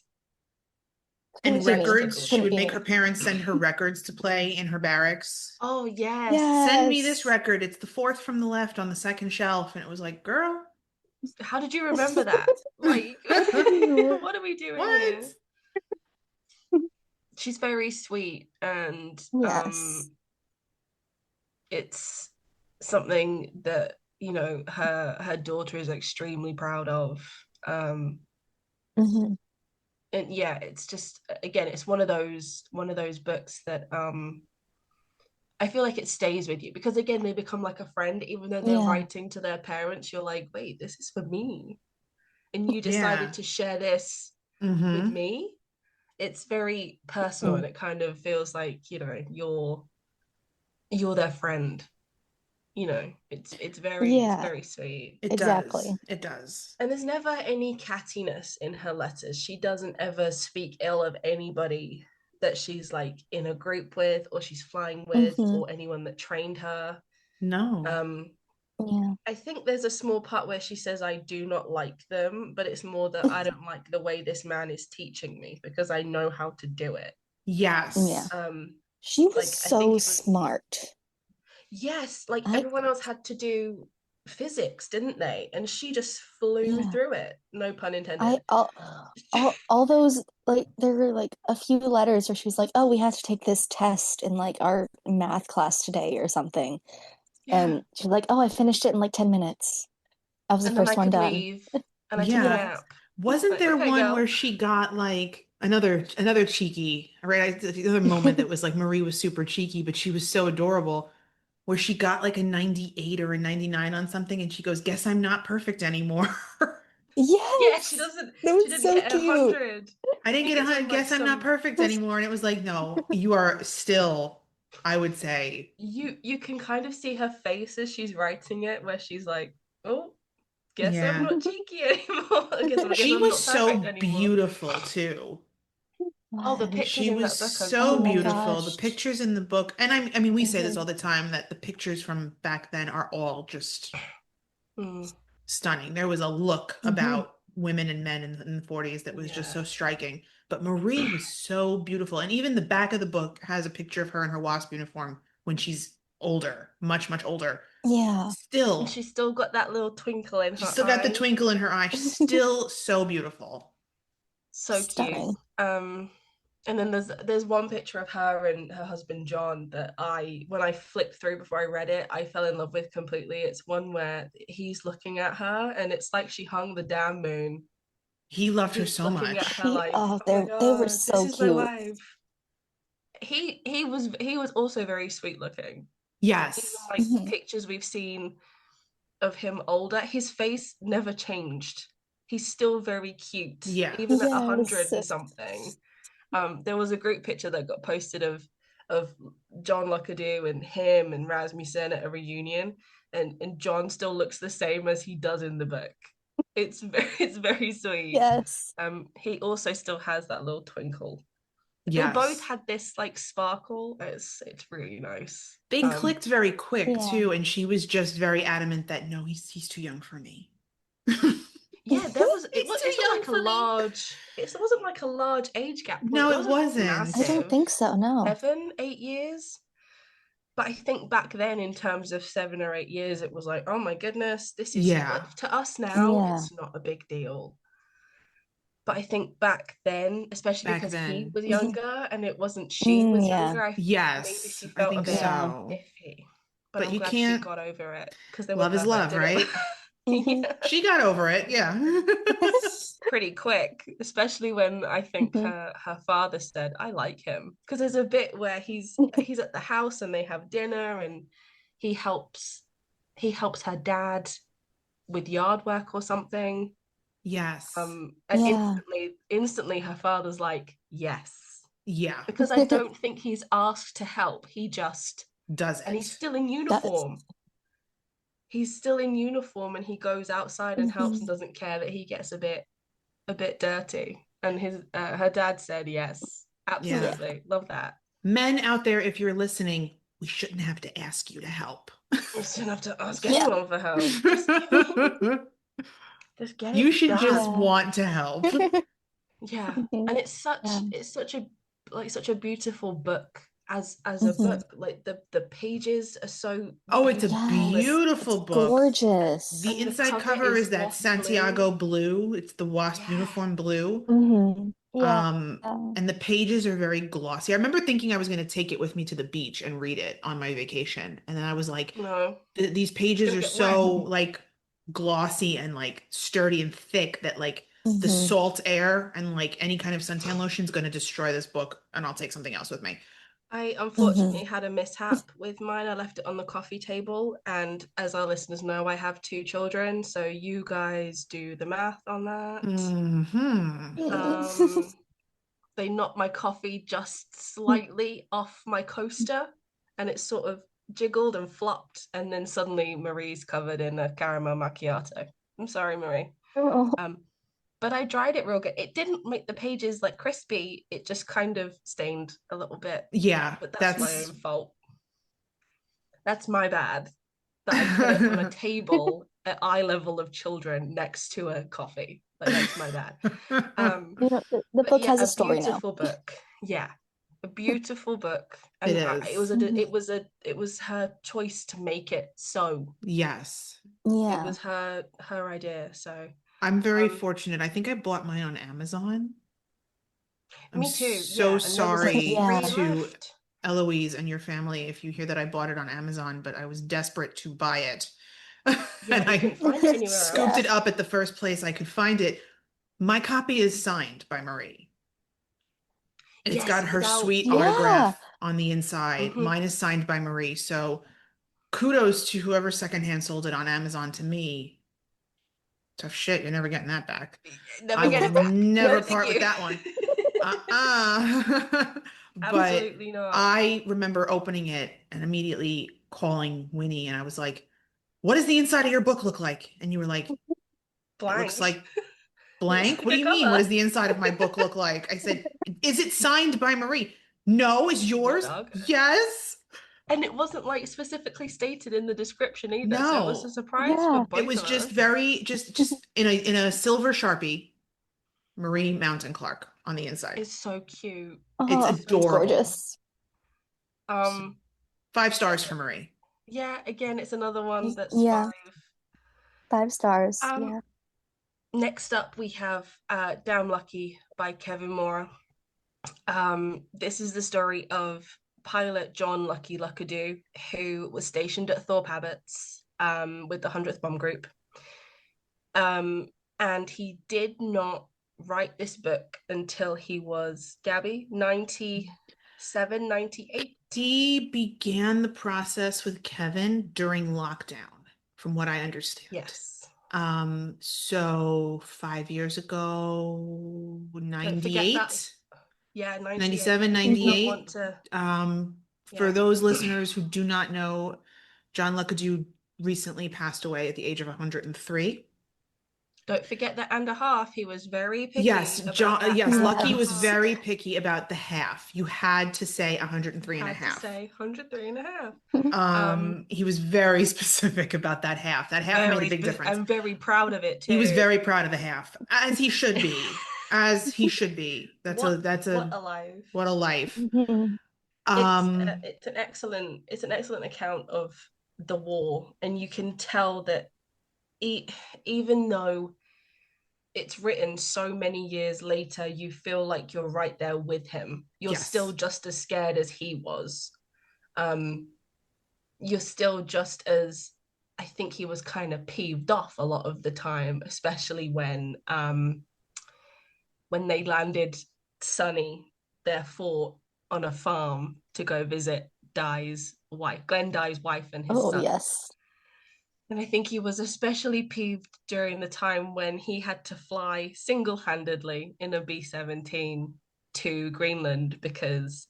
Speaker 2: And
Speaker 4: Couldn't be
Speaker 3: It
Speaker 4: me.
Speaker 3: just took
Speaker 2: records,
Speaker 3: all
Speaker 2: she
Speaker 3: the.
Speaker 2: would
Speaker 4: Couldn't be
Speaker 2: make her
Speaker 4: me.
Speaker 2: parents send her records to play in her barracks.
Speaker 3: Oh yes.
Speaker 2: Send me this
Speaker 4: Yes.
Speaker 2: record. It's the fourth from the left on the second shelf. And it was like, girl,
Speaker 3: How did you remember that? Like,
Speaker 4: Look at you.
Speaker 3: what are we doing
Speaker 2: what?
Speaker 3: here? She's very sweet, and
Speaker 4: Yes.
Speaker 3: it's something that her daughter is extremely proud of.
Speaker 4: Hmm.
Speaker 3: And yeah, it's just, again, it's one of those books that I feel like it stays with you because, again, they become like a friend. Even though they're
Speaker 4: Yeah.
Speaker 3: writing to their parents, you're like, wait, this is for me, and you decided
Speaker 2: Yeah.
Speaker 3: to share this with
Speaker 2: Mm-hmm.
Speaker 3: me. It's very personal,
Speaker 4: Mm.
Speaker 3: and it kind of feels like you're their friend. It's
Speaker 4: Yeah,
Speaker 3: very sweet.
Speaker 2: It does.
Speaker 4: exactly.
Speaker 2: It does.
Speaker 3: And there's never any cattiness in her letters. She doesn't ever speak ill of anybody that she's like in a group with, or she's flying with,
Speaker 4: Hmm.
Speaker 3: or anyone that trained her.
Speaker 2: No.
Speaker 3: um
Speaker 4: Yeah.
Speaker 3: I think there's a small part where she says, I do not like them, but it's more that I don't like the way this man is teaching me because I know how to do it.
Speaker 4: Yeah.
Speaker 2: Yes.
Speaker 4: She was
Speaker 3: Like, I think
Speaker 4: so
Speaker 3: it was,
Speaker 4: smart.
Speaker 3: yes, like
Speaker 4: I,
Speaker 3: everyone else had to do physics, didn't they? And she just flew
Speaker 4: yeah.
Speaker 3: through it, no pun
Speaker 4: I
Speaker 3: intended.
Speaker 4: all those like there were like a few letters where she was like, "Oh, we have to take this test in like our math class today or something."
Speaker 3: Yeah.
Speaker 4: And she's like, "Oh, I finished it in like 10 minutes. I was the
Speaker 3: And then I
Speaker 4: first one
Speaker 3: could
Speaker 4: done."
Speaker 3: leave, and I took a
Speaker 2: Yeah.
Speaker 4: Yeah.
Speaker 3: nap.
Speaker 2: Wasn't
Speaker 3: Like,
Speaker 2: there
Speaker 3: okay,
Speaker 2: one where
Speaker 3: girl.
Speaker 2: she got like another cheeky, right? Another moment that was like Marie was super cheeky, but she was so adorable, where she got like a 98 or a 99 on something, and she goes, "Guess I'm not perfect anymore."
Speaker 3: Yeah, she
Speaker 4: Yes.
Speaker 3: doesn't.
Speaker 4: That
Speaker 3: She
Speaker 4: was
Speaker 3: didn't
Speaker 4: so
Speaker 3: get a
Speaker 4: cute.
Speaker 3: hundred.
Speaker 2: I
Speaker 3: I
Speaker 2: didn't
Speaker 3: think
Speaker 2: get a
Speaker 3: it's
Speaker 2: hundred.
Speaker 3: on like
Speaker 2: Guess I'm not
Speaker 3: some.
Speaker 2: perfect anymore. And it was like, no, you are still, I would say,
Speaker 3: You can kind of see her face as she's writing it, where she's like, "Oh, guess I'm
Speaker 2: yeah.
Speaker 3: not cheeky anymore. I guess
Speaker 2: She
Speaker 3: I'm
Speaker 2: was
Speaker 3: not perfect
Speaker 2: so
Speaker 3: anymore."
Speaker 2: beautiful too.
Speaker 3: Oh, the
Speaker 4: Was.
Speaker 3: pictures
Speaker 2: She
Speaker 3: in
Speaker 2: was
Speaker 3: that book are
Speaker 2: so
Speaker 4: Oh my
Speaker 2: beautiful. The
Speaker 4: gosh.
Speaker 3: gorgeous.
Speaker 2: pictures in the book, and I mean, we say this
Speaker 4: Hmm.
Speaker 2: all the time that the pictures from back then are all just
Speaker 3: Mm,
Speaker 2: stunning. There was a look
Speaker 4: Hmm.
Speaker 2: about women and men in the 40s that was just
Speaker 3: yeah.
Speaker 2: so striking. But Marie was so beautiful. And even the back of the book has a picture of her in her WASP uniform when she's older, much, much older.
Speaker 4: Yeah.
Speaker 3: And
Speaker 2: Still,
Speaker 3: she's still got that little twinkle in
Speaker 2: she's
Speaker 3: her
Speaker 2: still got the
Speaker 3: eye.
Speaker 2: twinkle in her eye. She's still so beautiful.
Speaker 3: So cute.
Speaker 4: Stunning.
Speaker 3: And then there's one picture of her and her husband John that when I flipped through before I read it, I fell in love with completely. It's one where he's looking at her, and it's like she hung the damn moon
Speaker 2: He loved her
Speaker 3: He's
Speaker 2: so
Speaker 3: looking at
Speaker 2: much.
Speaker 3: her like,
Speaker 4: Oh,
Speaker 3: oh my
Speaker 4: they were
Speaker 3: God, this
Speaker 4: so
Speaker 3: is my
Speaker 4: cute.
Speaker 3: wife. He was also very sweet looking. Even
Speaker 2: Yes.
Speaker 3: like
Speaker 4: Mhm.
Speaker 3: pictures we've seen of him older, his face never changed. He's still very cute,
Speaker 2: Yeah.
Speaker 3: even at
Speaker 4: Yes.
Speaker 3: 100 and something. There was a group picture that got posted of John Luckadoo and him and Rasmussen at a reunion, and John still looks the same as he does in the book. It's very sweet.
Speaker 4: Yes.
Speaker 3: He also still has that little twinkle. They both
Speaker 2: Yes.
Speaker 3: had this like sparkle. It's really nice.
Speaker 2: They clicked very quick
Speaker 4: Yeah.
Speaker 2: too, and she was just very adamant that no, he's too young for me.
Speaker 3: Yeah, there was it
Speaker 2: He's
Speaker 3: was
Speaker 2: too
Speaker 3: it's not
Speaker 2: young
Speaker 3: like a
Speaker 2: for me.
Speaker 3: large it wasn't like a large age gap.
Speaker 2: No,
Speaker 3: It
Speaker 2: it
Speaker 3: wasn't
Speaker 2: wasn't.
Speaker 4: I don't
Speaker 3: massive.
Speaker 4: think so, no.
Speaker 3: 7, 8 years. But I think back then, in terms of 7 or 8 years, it was like, oh my goodness, this is
Speaker 2: Yeah.
Speaker 3: like to us now,
Speaker 4: Yeah.
Speaker 3: it's not a big deal. But I think back then, especially
Speaker 2: Back
Speaker 3: because he
Speaker 2: then.
Speaker 3: was
Speaker 4: Mhm.
Speaker 3: younger and it wasn't she was
Speaker 4: Yeah.
Speaker 3: younger, maybe
Speaker 2: Yes,
Speaker 3: she
Speaker 2: I
Speaker 3: felt a
Speaker 2: think
Speaker 3: bit
Speaker 4: Yeah.
Speaker 2: so.
Speaker 3: iffy. But
Speaker 2: But
Speaker 3: I'm
Speaker 2: you
Speaker 3: glad she
Speaker 2: can't,
Speaker 3: got over it because they were
Speaker 2: love is
Speaker 3: perfect,
Speaker 2: love,
Speaker 3: didn't
Speaker 2: right?
Speaker 3: we?
Speaker 4: Hmm.
Speaker 3: Yeah.
Speaker 2: She got over it, yeah.
Speaker 3: Pretty quick, especially when I think
Speaker 4: Hmm.
Speaker 3: her father said, "I like him," because there's a bit where he's at the house and they have dinner and he helps he helps her dad with yard work or something.
Speaker 2: Yes.
Speaker 3: And
Speaker 4: Yeah.
Speaker 3: instantly her father's like, "Yes,"
Speaker 2: Yeah.
Speaker 3: because I don't think he's asked to help. He just
Speaker 2: Does
Speaker 3: and he's
Speaker 2: it.
Speaker 3: still in
Speaker 4: That's
Speaker 3: uniform. He's still in uniform and he goes outside and helps and
Speaker 4: mhm.
Speaker 3: doesn't care that he gets a bit dirty. And his her dad said yes,
Speaker 2: Yeah.
Speaker 4: Yeah.
Speaker 3: absolutely, love that.
Speaker 2: Men out there, if you're listening, we shouldn't have to ask you to help.
Speaker 3: You shouldn't have to ask
Speaker 4: Yeah.
Speaker 3: anyone for help. Just get
Speaker 2: You
Speaker 3: it
Speaker 2: should just
Speaker 3: done.
Speaker 4: Yeah.
Speaker 2: want to help.
Speaker 3: Yeah,
Speaker 4: Mhm.
Speaker 3: and it's such
Speaker 4: Yeah.
Speaker 3: it's such a like such a beautiful book as a
Speaker 4: Hmm.
Speaker 3: book. Like the pages are so
Speaker 2: Oh, it's a
Speaker 3: beautiful
Speaker 4: Yes. It's
Speaker 2: beautiful book. The
Speaker 4: gorgeous.
Speaker 3: and the
Speaker 2: inside
Speaker 3: cover
Speaker 2: cover
Speaker 3: is
Speaker 2: is that
Speaker 3: wasp blue.
Speaker 2: Santiago blue. It's the wasp
Speaker 3: Yeah.
Speaker 2: uniform blue.
Speaker 4: Hmm. Yeah.
Speaker 2: Um, and the pages are very glossy. I remember thinking I was going to take it with me to the beach and read it on my vacation. And then I was like,
Speaker 3: No,
Speaker 2: these
Speaker 3: it's
Speaker 2: pages
Speaker 3: gonna
Speaker 2: are
Speaker 3: get wet.
Speaker 2: so like glossy and like sturdy and thick that like the
Speaker 4: Hmm.
Speaker 2: salt air and like any kind of suntan lotion is going to destroy this book, and I'll take something else with me.
Speaker 3: I
Speaker 4: Hmm.
Speaker 3: unfortunately had a mishap with mine. I left it on the coffee table, and as our listeners know, I have 2 children, so you guys do the math on that.
Speaker 2: Hmm.
Speaker 3: Um, they knocked my coffee just slightly off my coaster, and it sort of jiggled and flopped, and then suddenly Marie's covered in a caramel macchiato. I'm sorry, Marie.
Speaker 4: Oh,
Speaker 3: Um, but I dried it real good. It didn't make the pages like crispy. It just kind of stained a little bit,
Speaker 2: Yeah,
Speaker 3: but that's my
Speaker 2: that's
Speaker 3: own fault. That's my bad that I put it on a table at eye level of children next to a coffee. Like that's my bad. Um,
Speaker 4: the
Speaker 3: but
Speaker 4: book
Speaker 3: yeah,
Speaker 4: has a
Speaker 3: a
Speaker 4: story now.
Speaker 3: beautiful book. Yeah, a beautiful book,
Speaker 2: it
Speaker 3: and it was
Speaker 2: is.
Speaker 3: a
Speaker 4: Hmm.
Speaker 3: it was her choice to make it so.
Speaker 2: Yes.
Speaker 3: It
Speaker 4: Yeah.
Speaker 3: was her idea. So,
Speaker 2: I'm very
Speaker 3: um,
Speaker 2: fortunate. I think I bought mine on Amazon. I'm
Speaker 3: me too.
Speaker 2: so
Speaker 3: Yeah, and there was like
Speaker 2: sorry
Speaker 3: three
Speaker 4: Yeah.
Speaker 2: to
Speaker 3: left.
Speaker 2: Eloise and your family if you hear that I bought it on Amazon, but I was desperate to buy it.
Speaker 3: Yeah,
Speaker 2: And
Speaker 3: you
Speaker 2: I
Speaker 3: couldn't find it anywhere
Speaker 2: scooped
Speaker 4: Yeah.
Speaker 2: it
Speaker 3: else.
Speaker 2: up at the first place I could find it. My copy is signed by Marie. And it's
Speaker 3: Yes,
Speaker 2: got
Speaker 3: it's
Speaker 2: her
Speaker 3: out.
Speaker 2: sweet
Speaker 4: Yeah.
Speaker 2: autograph on the inside.
Speaker 3: Hmm.
Speaker 2: Mine is signed by Marie. So kudos to whoever secondhand sold it on Amazon to me. Tough shit, you're never getting that back.
Speaker 3: Never
Speaker 2: I
Speaker 3: get
Speaker 2: will
Speaker 3: it back. No,
Speaker 2: never
Speaker 3: thank
Speaker 2: part with
Speaker 3: you.
Speaker 2: that one. Uh-uh. But
Speaker 3: Absolutely not.
Speaker 2: I remember opening it and immediately calling Winnie, and I was like, what does the inside of your book look like? And you were like, it looks
Speaker 3: Blank.
Speaker 2: like
Speaker 3: Looks
Speaker 2: blank.
Speaker 3: like
Speaker 2: What do
Speaker 3: a
Speaker 2: you mean? What
Speaker 3: cover.
Speaker 2: does the inside of my book look like? I said, is it signed by Marie? No, is
Speaker 3: No
Speaker 2: yours?
Speaker 3: dog.
Speaker 2: Yes.
Speaker 3: And it wasn't like specifically stated in the description either, so it was a
Speaker 2: No.
Speaker 3: surprise for
Speaker 4: Yeah.
Speaker 2: It
Speaker 3: both
Speaker 2: was
Speaker 3: of
Speaker 2: just
Speaker 3: us.
Speaker 2: very just in a silver Sharpie, Marie Mountain Clark on the inside.
Speaker 3: It's so cute.
Speaker 2: It's
Speaker 4: Oh,
Speaker 3: It's so
Speaker 4: it's
Speaker 3: cute.
Speaker 2: adorable.
Speaker 4: gorgeous.
Speaker 2: So,
Speaker 3: Um,
Speaker 2: 5 stars for Marie.
Speaker 3: yeah, again, it's another one that's five.
Speaker 4: Yeah. 5 stars.
Speaker 3: Um,
Speaker 4: Yeah.
Speaker 3: Next up we have Damn Lucky by Kevin Moore. This is the story of pilot John Lucky Luckadoo, who was stationed at Thorpe Abbotts with the 100th Bomb Group. Um, and he did not write this book until he was, Gabby, 97, 98.
Speaker 2: He began the process with Kevin during lockdown, from what I understand.
Speaker 3: Yes.
Speaker 2: So 5 years ago,
Speaker 3: Don't forget that.
Speaker 2: 98,
Speaker 3: Yeah, 98.
Speaker 2: 97,
Speaker 3: He did not
Speaker 2: 98.
Speaker 3: want to.
Speaker 2: For
Speaker 3: Yeah.
Speaker 2: those listeners who do not know, John Le Carré recently passed away at the age of 103.
Speaker 3: Don't forget that and a half. He was very picky
Speaker 2: Yes,
Speaker 3: about
Speaker 2: John,
Speaker 3: that
Speaker 2: yes,
Speaker 3: and
Speaker 2: Lucky
Speaker 3: a
Speaker 2: was
Speaker 3: half.
Speaker 2: very picky about the half. You had to say 103 and a
Speaker 3: Had to
Speaker 2: half.
Speaker 3: say 103 and a half.
Speaker 2: He was very specific about that half. That half made a big difference.
Speaker 3: I'm very proud of it too.
Speaker 2: He was very proud of the half, as he should be. As he should be. That's
Speaker 3: what
Speaker 2: a
Speaker 3: a life.
Speaker 2: what a life.
Speaker 4: Mhm.
Speaker 3: It's an excellent account of the war, and you can tell that even though it's written so many years later, you feel like you're right there with him. You're
Speaker 2: Yes.
Speaker 3: still just as scared as he was. You're still just as, I think he was kind of peeved off a lot of the time, especially when they landed Sonny, their fort, on a farm to go visit Glenn Dye's wife and his
Speaker 4: Oh,
Speaker 3: son.
Speaker 4: yes.
Speaker 3: And I think he was especially peeved during the time when he had to fly single-handedly in a B-17 to Greenland because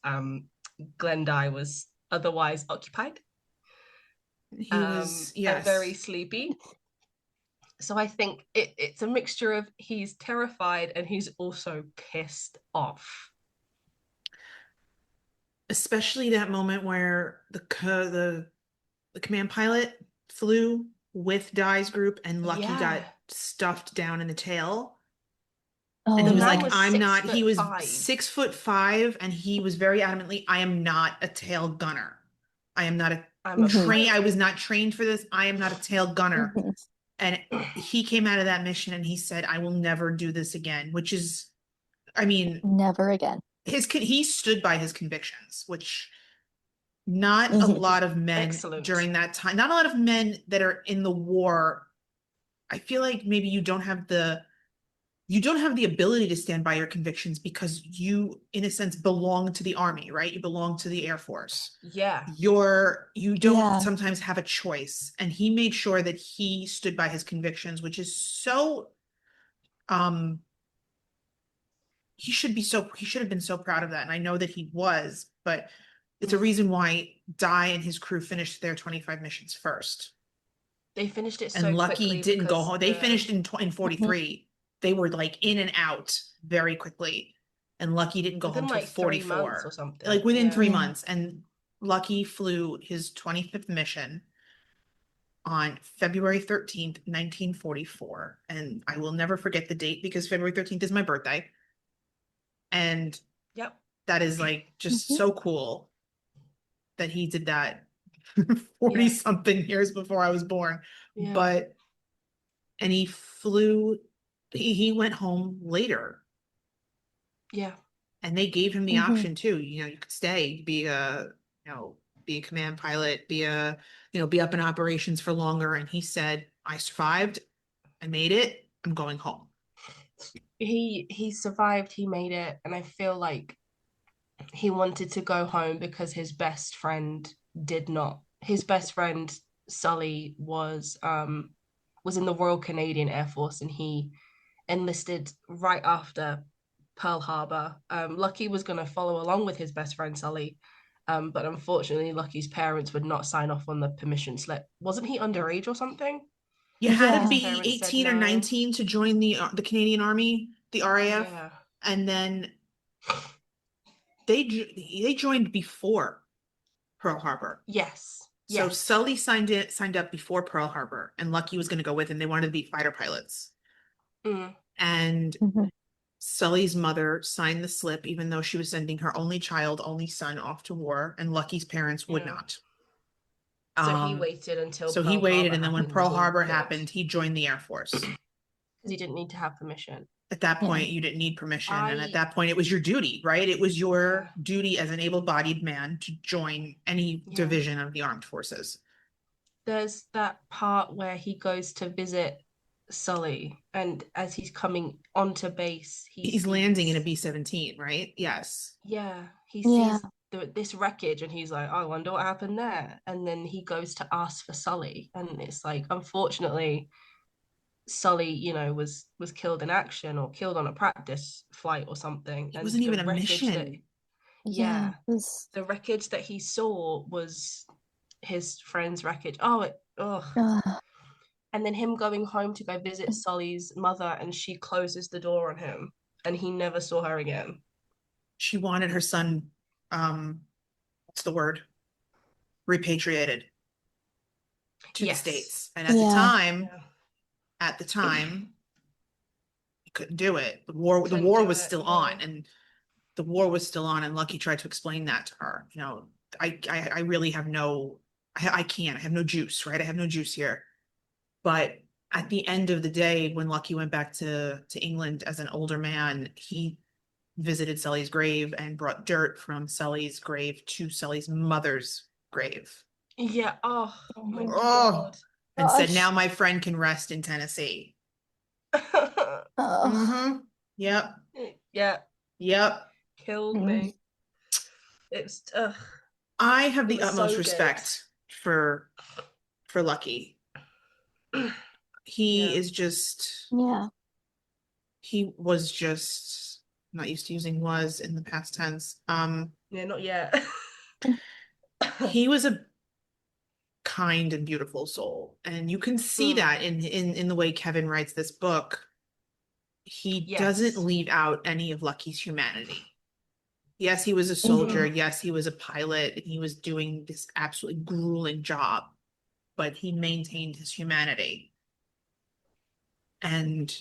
Speaker 3: Glenn Dye was otherwise occupied.
Speaker 2: He was, yes.
Speaker 3: And very sleepy. So I think it's a mixture of he's terrified and he's also pissed off.
Speaker 2: Especially that moment where the command pilot flew with Dye's group and Lucky got stuffed down in the tail.
Speaker 4: Oh,
Speaker 2: And he was
Speaker 4: yeah.
Speaker 2: like, I'm not, he was
Speaker 3: 6'5",
Speaker 2: 6'5", and he was very adamantly, I am not a tail gunner. I am not
Speaker 3: I'm a
Speaker 2: I was not trained for this. I am not a tail gunner.
Speaker 4: Mhm.
Speaker 2: And he came out of that mission and he said, I will never do this again, which is, I mean,
Speaker 4: Never again.
Speaker 2: he stood by his convictions, which not a lot of men during that time, not a lot of men that are in the war. I feel like maybe you don't have the ability to stand by your convictions because you, in a sense, belong to the army, right? You belong to the Air Force.
Speaker 3: Yeah.
Speaker 2: You don't sometimes have a choice. And he made sure that he stood by his convictions, which is so, he should have been so proud of that. And I know that he was, but it's a reason why Dye and his crew finished their 25 missions first.
Speaker 3: They finished it so
Speaker 2: and Lucky
Speaker 3: quickly
Speaker 2: didn't go home. They finished in 43. They were like in and out very quickly. And Lucky didn't go
Speaker 3: within
Speaker 2: home until
Speaker 3: like 3
Speaker 2: 44.
Speaker 3: months or something.
Speaker 2: Like within 3 months. And Lucky flew his 25th mission on February 13th, 1944. And I will never forget the date because February 13th is my birthday. And that is like just so cool that he did that 40 something years before I was born. But and he flew, he went home later.
Speaker 3: Yeah.
Speaker 2: And they gave him the option too. You know, you could stay, be a command pilot, be up in operations for longer. And he said, I survived, I made it, I'm going home.
Speaker 3: He survived, he made it, and I feel like he wanted to go home because his best friend did not. His best friend Sully was in the Royal Canadian Air Force, and he enlisted right after Pearl Harbor. Lucky was going to follow along with his best friend Sully, but unfortunately Lucky's parents would not sign off on the permission slip. Wasn't he underage or something?
Speaker 2: You had to be 18 or 19 to join the Canadian Army, the RAF.
Speaker 3: Yeah.
Speaker 2: And then they joined before Pearl Harbor.
Speaker 3: Yes.
Speaker 2: So Sully signed up before Pearl Harbor, and Lucky was going to go with him. They wanted to be fighter pilots. And Sully's mother signed the slip, even though she was sending her only son off to war, and Lucky's parents would not.
Speaker 3: So he waited until
Speaker 2: Pearl Harbor and then when Pearl Harbor happened, he joined the Air Force. Because
Speaker 3: he didn't need to have permission.
Speaker 2: At that point, you didn't need permission. And at that point, it was your duty, right? It was your duty as an able-bodied man to join any division of the armed forces.
Speaker 3: There's that part where he goes to visit Sully, and as he's coming onto base, he
Speaker 2: He's landing in a
Speaker 3: sees,
Speaker 2: B-17, right? Yes.
Speaker 3: yeah, he
Speaker 4: Yeah.
Speaker 3: sees this wreckage, and he's like, I wonder what happened there. And then he goes to ask for Sully, and it's like, unfortunately, Sully, was killed in action or killed on a practice flight or something.
Speaker 2: It
Speaker 3: And
Speaker 2: wasn't
Speaker 3: the
Speaker 2: even a
Speaker 3: wreckage that,
Speaker 2: mission.
Speaker 4: Yeah.
Speaker 3: yeah, the wreckage that he saw was his friend's wreckage. Oh.
Speaker 4: Uh,
Speaker 3: And then him going home to go visit Sully's mother, and she closes the door on him, and he never saw her again.
Speaker 2: She wanted her son, what's the word? Repatriated to the
Speaker 3: Yes.
Speaker 2: States. And
Speaker 4: Yeah.
Speaker 2: at the time, he couldn't do it. The
Speaker 3: Couldn't
Speaker 2: war
Speaker 3: do
Speaker 2: was
Speaker 3: it,
Speaker 2: still
Speaker 3: no.
Speaker 2: on, and the war was still on, and Lucky tried to explain that to her. I really have I can't, I have no juice, right? I have no juice here. But at the end of the day, when Lucky went back to England as an older man, he visited Sully's grave and brought dirt from Sully's grave to Sully's mother's grave.
Speaker 3: Yeah. Oh my
Speaker 2: Oh,
Speaker 3: God.
Speaker 2: and said, now
Speaker 4: Gosh.
Speaker 2: my friend can rest in Tennessee.
Speaker 4: Oh.
Speaker 2: Mm-hmm. Yep.
Speaker 3: Yeah.
Speaker 2: Yep.
Speaker 3: Killed
Speaker 4: Mm.
Speaker 3: me. It's
Speaker 2: I have
Speaker 3: it
Speaker 2: the
Speaker 3: was
Speaker 2: utmost
Speaker 3: so good.
Speaker 2: respect for Lucky. He
Speaker 3: Yeah.
Speaker 2: is just,
Speaker 4: Yeah.
Speaker 2: he was just, I'm not used to using was in the past tense.
Speaker 3: Yeah, not yet.
Speaker 2: He was a kind and beautiful soul, and you can see
Speaker 3: Hmm.
Speaker 2: that in the way Kevin writes this book. He doesn't
Speaker 3: Yes.
Speaker 2: leave out any of Lucky's humanity. Yes, he was a soldier.
Speaker 4: Mhm.
Speaker 2: Yes, he was a pilot, and he was doing this absolutely grueling job, but he maintained his humanity. And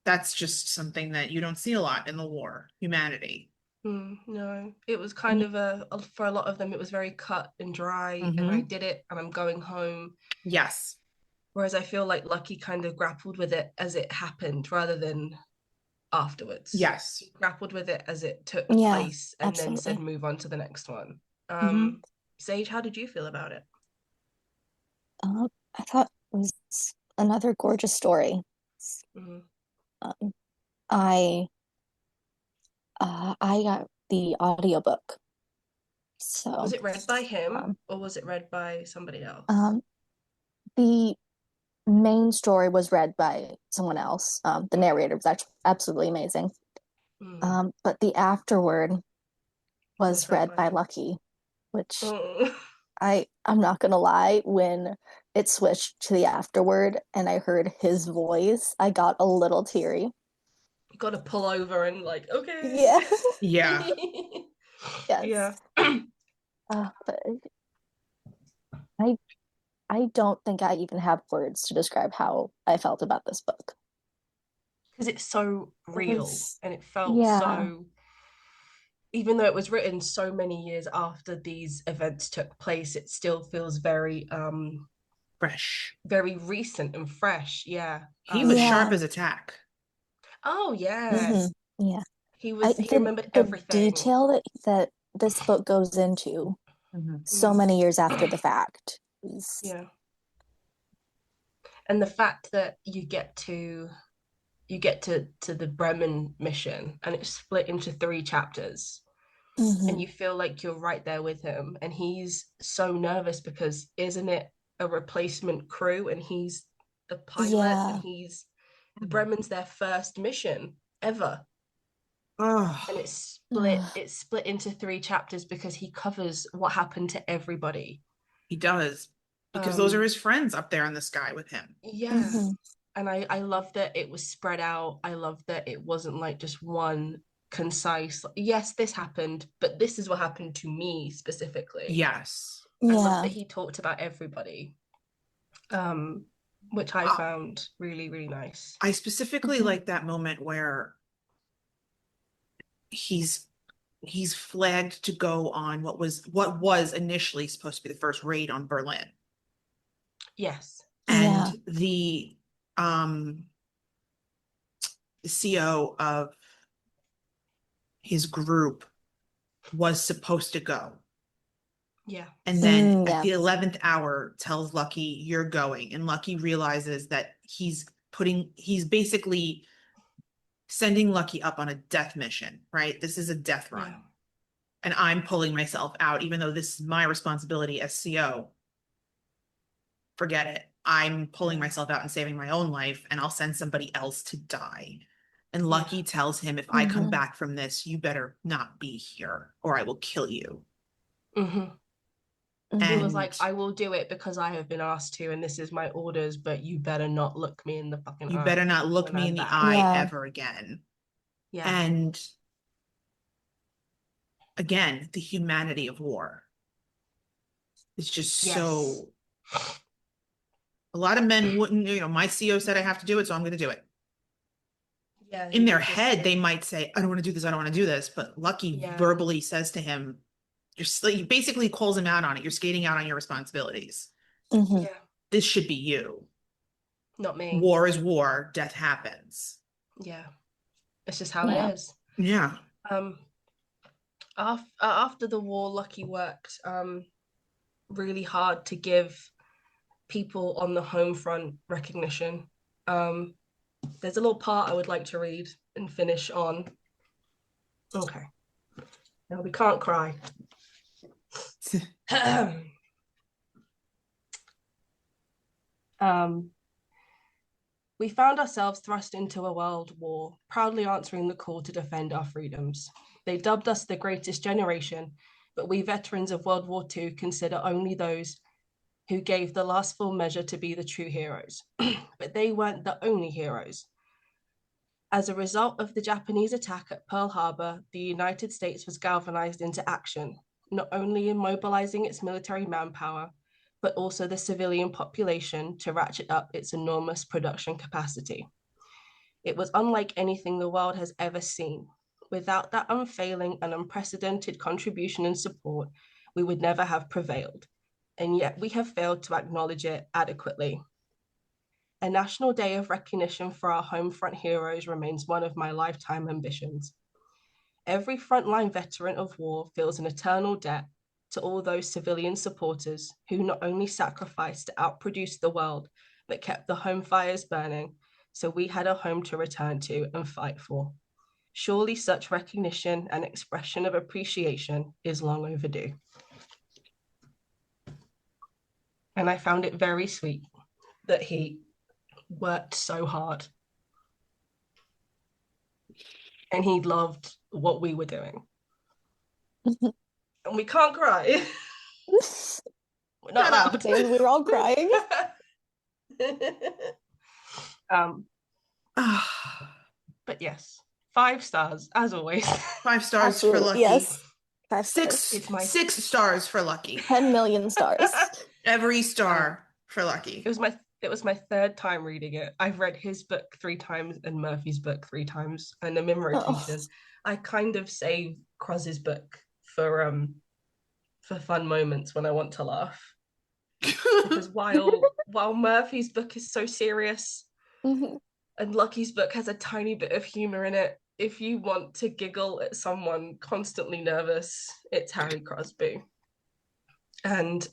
Speaker 2: that's just something that you don't see a lot in the war, humanity.
Speaker 3: No, it was kind
Speaker 4: Yeah.
Speaker 3: of for a lot of them, it was very cut and dry, and I
Speaker 2: Mhm.
Speaker 3: did it, and I'm going home.
Speaker 2: Yes.
Speaker 3: Whereas I feel like Lucky kind of grappled with it as it happened rather than afterwards.
Speaker 2: Yes.
Speaker 3: He grappled with it as it took
Speaker 4: Yeah,
Speaker 3: place and then said,
Speaker 4: absolutely.
Speaker 3: move on to the next one.
Speaker 4: Hmm.
Speaker 3: Sage, how did you feel about it?
Speaker 4: I thought it was another gorgeous story.
Speaker 3: Mhm.
Speaker 4: Um, I got the audiobook.
Speaker 3: Was
Speaker 4: So,
Speaker 3: it read by him
Speaker 4: um,
Speaker 3: or was it read by somebody else?
Speaker 4: um, the main story was read by someone else. The narrator was actually absolutely amazing.
Speaker 3: Mm,
Speaker 4: But the afterword
Speaker 3: was
Speaker 4: was
Speaker 3: read
Speaker 4: read
Speaker 3: by
Speaker 4: by
Speaker 3: him.
Speaker 4: Lucky, which
Speaker 3: Oh,
Speaker 4: I'm not gonna lie, when it switched to the afterword and I heard his voice, I got a little teary.
Speaker 3: got to pull over and like, okay.
Speaker 4: Yeah.
Speaker 2: Yeah.
Speaker 3: Yeah.
Speaker 4: Yes. But I I don't think I even have words to describe how I felt about this book.
Speaker 3: Because it's so
Speaker 4: It
Speaker 3: real
Speaker 4: was,
Speaker 3: and it felt
Speaker 4: yeah,
Speaker 3: so, even though it was written so many years after these events took place, it still feels
Speaker 2: Fresh.
Speaker 3: very recent and fresh. Yeah.
Speaker 2: He was sharp
Speaker 4: yeah,
Speaker 2: as a tack.
Speaker 3: Oh
Speaker 4: hmm,
Speaker 3: yes.
Speaker 4: yeah.
Speaker 3: He remembered
Speaker 4: The
Speaker 3: everything.
Speaker 4: detail that this book goes into
Speaker 2: Mhm.
Speaker 4: so
Speaker 3: Mm,
Speaker 4: many years after the fact is,
Speaker 3: yeah. And the fact that you get to the Bremen mission and it's split into three chapters and
Speaker 4: mhm,
Speaker 3: you feel like you're right there with him and he's so nervous because isn't it a replacement crew and he's the pilot and
Speaker 4: yeah,
Speaker 3: he's the Bremen's their first mission ever and
Speaker 2: Oh,
Speaker 4: ugh,
Speaker 3: it's split into three chapters because he covers what happened to everybody.
Speaker 2: he does. Because those are
Speaker 3: um
Speaker 2: his friends up there in the sky with him.
Speaker 3: yeah,
Speaker 4: mhm,
Speaker 3: and I love that it was spread out. I love that it wasn't like just one concise, yes, this happened, but this is what happened to me specifically.
Speaker 2: Yes.
Speaker 3: I love that
Speaker 4: yeah,
Speaker 3: he talked about everybody, um, which I
Speaker 2: Uh,
Speaker 3: found really, really nice.
Speaker 2: I specifically
Speaker 4: mhm,
Speaker 2: like that moment where he's he's flagged to go on what was initially supposed to be the first raid on Berlin.
Speaker 3: Yes.
Speaker 4: yeah,
Speaker 2: And um the CO of his group was supposed to go.
Speaker 3: Yeah.
Speaker 2: And then at the
Speaker 4: yes.
Speaker 2: 11th hour tells Lucky, you're going. And Lucky realizes that he's basically sending Lucky up on a death mission, right? This is a death run.
Speaker 3: Yeah.
Speaker 2: And I'm pulling myself out, even though this is my responsibility as CO. Forget it. I'm pulling
Speaker 3: Yeah.
Speaker 2: myself out and saving my own life, and I'll send somebody else to die. And
Speaker 3: Yeah.
Speaker 2: Lucky tells him, if I come
Speaker 4: Mhm.
Speaker 2: back from this, you better not be here, or I will kill you.
Speaker 3: Mm-hmm.
Speaker 4: Mhm.
Speaker 3: He was like,
Speaker 2: And
Speaker 3: I will do it because I have been asked to, and this is my orders, but you better not look me in the fucking
Speaker 2: you
Speaker 3: eye
Speaker 2: better not look
Speaker 3: when
Speaker 2: me
Speaker 3: I'm
Speaker 2: in the
Speaker 3: back.
Speaker 2: eye
Speaker 4: Yeah.
Speaker 2: ever again.
Speaker 3: Yeah.
Speaker 2: And again, the humanity of war is just
Speaker 3: Yes.
Speaker 2: so. A lot of men wouldn't, my CO said I have to do it, so I'm going to do it.
Speaker 3: Yeah.
Speaker 2: In
Speaker 3: he
Speaker 2: their
Speaker 3: was just
Speaker 2: head, they
Speaker 3: saying-
Speaker 2: might say, I don't want to do this, I don't want to do this. But Lucky
Speaker 3: Yeah.
Speaker 2: verbally says to him, he basically calls him out on it. You're skating out on your responsibilities.
Speaker 4: Mhm.
Speaker 3: Yeah.
Speaker 2: This should be you.
Speaker 3: Not me.
Speaker 2: War is war, death happens.
Speaker 3: Yeah. It's just how
Speaker 4: Yeah.
Speaker 3: it is.
Speaker 2: Yeah.
Speaker 3: After the war, Lucky worked really hard to give people on the home front recognition. There's a little part I would like to read and finish on. Okay. Now we can't cry. We found ourselves thrust into a world war, proudly answering the call to defend our freedoms. They dubbed us the greatest generation, but we veterans of World War II consider only those who gave the last full measure to be the true heroes. But they weren't the only heroes. As a result of the Japanese attack at Pearl Harbor, the United States was galvanized into action, not only in mobilizing its military manpower, but also the civilian population to ratchet up its enormous production capacity. It was unlike anything the world has ever seen. Without that unfailing and unprecedented contribution and support, we would never have prevailed. And yet we have failed to acknowledge it adequately. A national day of recognition for our home front heroes remains one of my lifetime ambitions. Every frontline veteran of war feels an eternal debt to all those civilian supporters who not only sacrificed to outproduce the world, but kept the home fires burning so we had a home to return to and fight for. Surely such recognition and expression of appreciation is long overdue. And I found it very sweet that he worked so hard and he loved what we were doing. And we can't cry. We're not allowed.
Speaker 4: Days we were all crying.
Speaker 3: But yes, 5 stars as always.
Speaker 2: 5 stars for
Speaker 4: Absolutely.
Speaker 2: Lucky.
Speaker 4: Yes. 5 stars.
Speaker 2: Six stars for Lucky.
Speaker 4: 10 million stars.
Speaker 2: Every star for Lucky.
Speaker 3: It was my 3rd time reading it. I've read his book 3 times and Murphy's book 3 times, and I'm in rotation. I kind of save Croz's book for fun moments when I want to laugh. Because while Murphy's book is so serious,
Speaker 4: Mhm.
Speaker 3: and Lucky's book has a tiny bit of humor in it, if you want to giggle at someone constantly nervous, it's Harry Crosby. And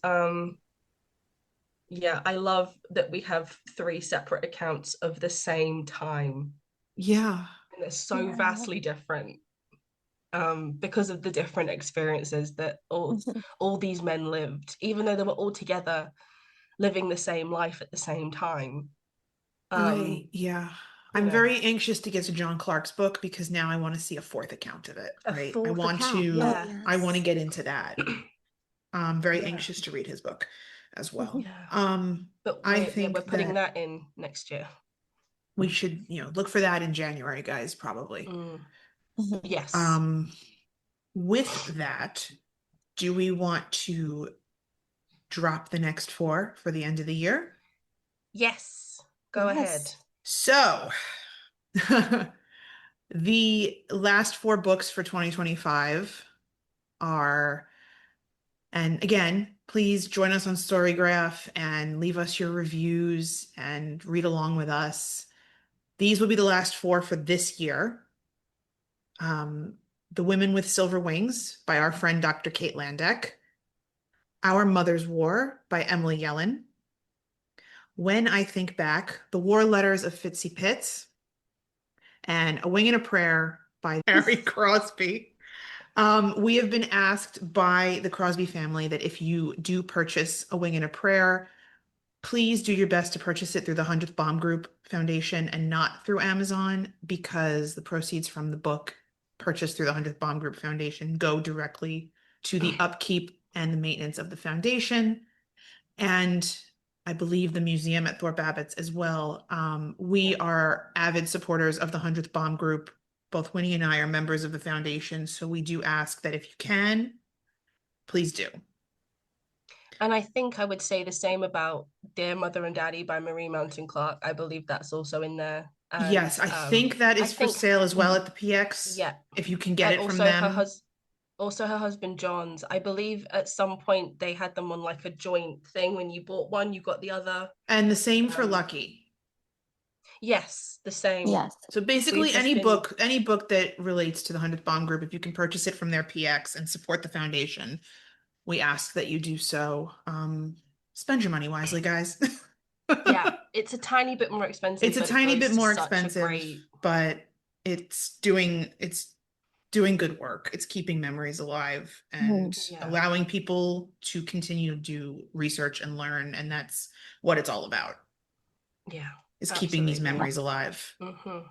Speaker 3: yeah, I love that we have 3 separate accounts of the same time.
Speaker 2: Yeah.
Speaker 3: And they're so
Speaker 4: Yeah.
Speaker 3: vastly different because of the different experiences that all these men lived, even though they were all together living the same life at the same time.
Speaker 2: I'm very anxious to get to John Clark's book because now I want to see a 4th account of it,
Speaker 3: A
Speaker 2: right?
Speaker 3: 4th account, yeah.
Speaker 2: I want to get into that. I'm very
Speaker 3: Yeah.
Speaker 2: anxious to read his book as well.
Speaker 3: Yeah. But
Speaker 2: I
Speaker 3: we're
Speaker 2: think
Speaker 3: putting that in next year.
Speaker 2: we should, look for that in January, guys, probably.
Speaker 3: Yes.
Speaker 2: With that, do we want to drop the next 4 for the end of the year?
Speaker 3: Yes. Go ahead.
Speaker 2: So, the last 4 books for 2025 are, and again, please join us on Storygraph and leave us your reviews and read along with us. These will be the last 4 for this year. The Women with Silver Wings by our friend Dr. Kate Landeck. Our Mother's War by Emily Yellen, When I Think Back, The War Letters of Fitzy Pitts, and A Wing and a Prayer by Harry Crosby. We have been asked by the Crosby family that if you do purchase A Wing and a Prayer, please do your best to purchase it through the 100th Bomb Group Foundation and not through Amazon, because the proceeds from the book purchased through the 100th Bomb Group Foundation go directly to the upkeep and the maintenance of the foundation. And I believe the museum at Thorpe Abbott's as well. We are avid supporters of the 100th Bomb Group. Both Winnie and I are members of the foundation, so we do ask that if you can, please do.
Speaker 3: And I think I would say the same about Dear Mother and Daddy by Marie Mountain Clark. I believe that's also in there. And,
Speaker 2: yes, I think that is for sale as well at the PX.
Speaker 3: Yeah.
Speaker 2: If you can get
Speaker 3: and
Speaker 2: it from
Speaker 3: also
Speaker 2: them.
Speaker 3: Also her husband John's. I believe at some point they had them on like a joint thing. When you bought one, you got the other.
Speaker 2: And the same for Lucky.
Speaker 3: Yes, the same.
Speaker 4: Yes.
Speaker 2: So basically
Speaker 3: We've just
Speaker 2: any
Speaker 3: been-
Speaker 2: book that relates to the 100th Bomb Group, if you can purchase it from their PX and support the foundation, we ask that you do so. Spend your money wisely, guys.
Speaker 3: Yeah, it's a tiny bit more expensive.
Speaker 2: It's a
Speaker 3: but it
Speaker 2: tiny
Speaker 3: goes
Speaker 2: bit
Speaker 3: to
Speaker 2: more
Speaker 3: such a
Speaker 2: expensive,
Speaker 3: great-
Speaker 2: but it's doing good work. It's keeping memories alive and
Speaker 3: Yeah.
Speaker 2: allowing people to continue to do research and learn, and that's what it's all about,
Speaker 3: Yeah.
Speaker 2: is keeping these
Speaker 3: absolutely.
Speaker 2: memories alive.
Speaker 3: Mhm.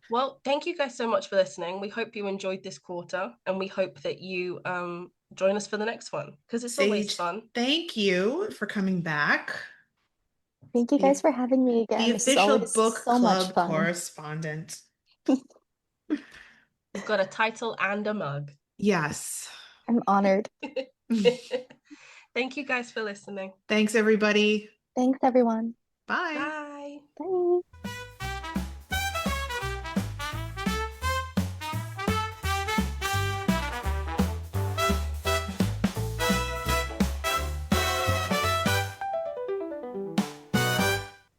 Speaker 3: Well, thank you guys so much for listening. We hope you enjoyed this quarter, and we hope that you join us for the next one, because it's always
Speaker 2: Sage,
Speaker 3: fun.
Speaker 2: thank you for coming back.
Speaker 4: Thank you guys for having me again.
Speaker 2: The
Speaker 4: This is
Speaker 2: official
Speaker 4: always
Speaker 2: book
Speaker 4: so much
Speaker 2: club
Speaker 4: fun.
Speaker 2: correspondent.
Speaker 3: We've got a title and a mug.
Speaker 2: Yes.
Speaker 4: I'm honored.
Speaker 3: Thank you guys for listening.
Speaker 2: Thanks, everybody.
Speaker 4: Thanks, everyone.
Speaker 2: Bye.
Speaker 3: Bye.
Speaker 4: Bye.